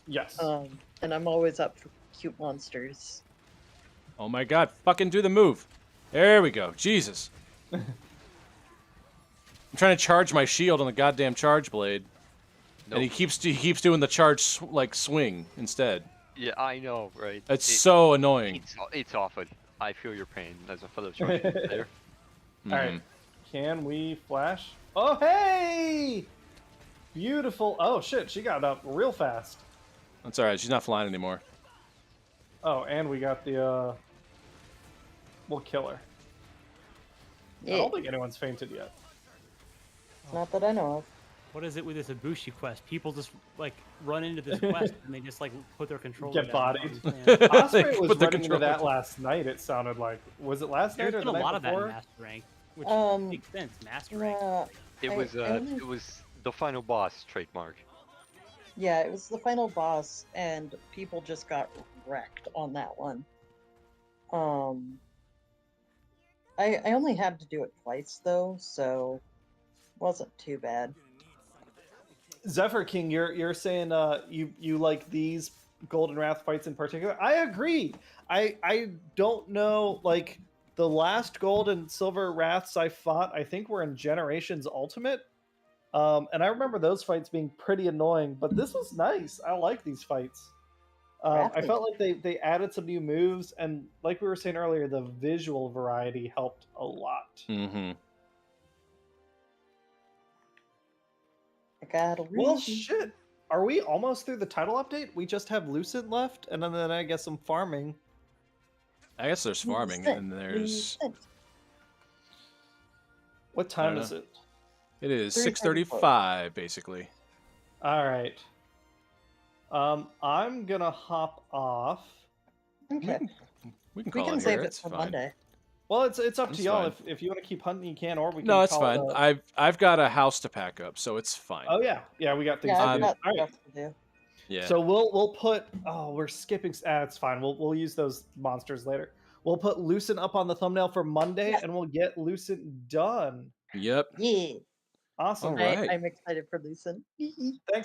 yes. And I'm always up for cute monsters. Oh my god, fucking do the move. There we go. Jesus. I'm trying to charge my shield on the goddamn charge blade. And he keeps doing the charge swing instead. Yeah, I know, right? It's so annoying. It's often. I feel your pain as a fellow charging player. All right, can we flash? Oh hey, beautiful. Oh shit, she got up real fast. That's alright, she's not flying anymore. Oh, and we got the we'll kill her. I Yeah, don't think anyone's fainted yet. not that I know of. What is it with this Ibushi quest? People just like run into this quest and they just like put their controller Get down. bodied. Yeah. Osprey was Put the running into that controller- last night. It sounded like, was it last night There's or been the a lot night of that in before? Master Rank, which Um, makes sense. Master Rank. It I- was I only- it was the final boss trademark. Yeah, it was the final boss, and people just got wrecked on that one. I only had to do it twice though, so wasn't too bad. Zephyr King, you're saying you like these Golden Wrath fights in particular. I agree. I don't know, like the last gold and silver wraths I fought, I think were in Generations Ultimate. And I remember those fights being pretty annoying, but this was nice. I like these fights. I felt like they added some new moves, and like we were saying earlier, the visual variety helped a lot. Mm-hmm. I got a Well, reason. shit. Are we almost through the title update? We just have Lucent left, and then I guess some farming. I guess there's farming, Lucent, and there's... Lucent. What time don't is it? It is 3:34. 6:35, basically. All right. I'm gonna hop off. Okay, We can we call can it save here. it It's for fine. Monday. Well, it's up to That's y'all. fine. If you want to keep hunting, you can, or we can. No, it's call fine. it I've got a house to pack up, so it's fine. Oh yeah, we got things Yeah, to I've do. got All right. stuff to do. Yeah. So we'll put. Oh, we're skipping. It's fine. We'll use those monsters later. We'll put Lucent up on the thumbnail for Monday, Yeah. and we'll get Lucent done. Yep. Yeah, Awesome. All right. I'm excited for Lucent. Thanks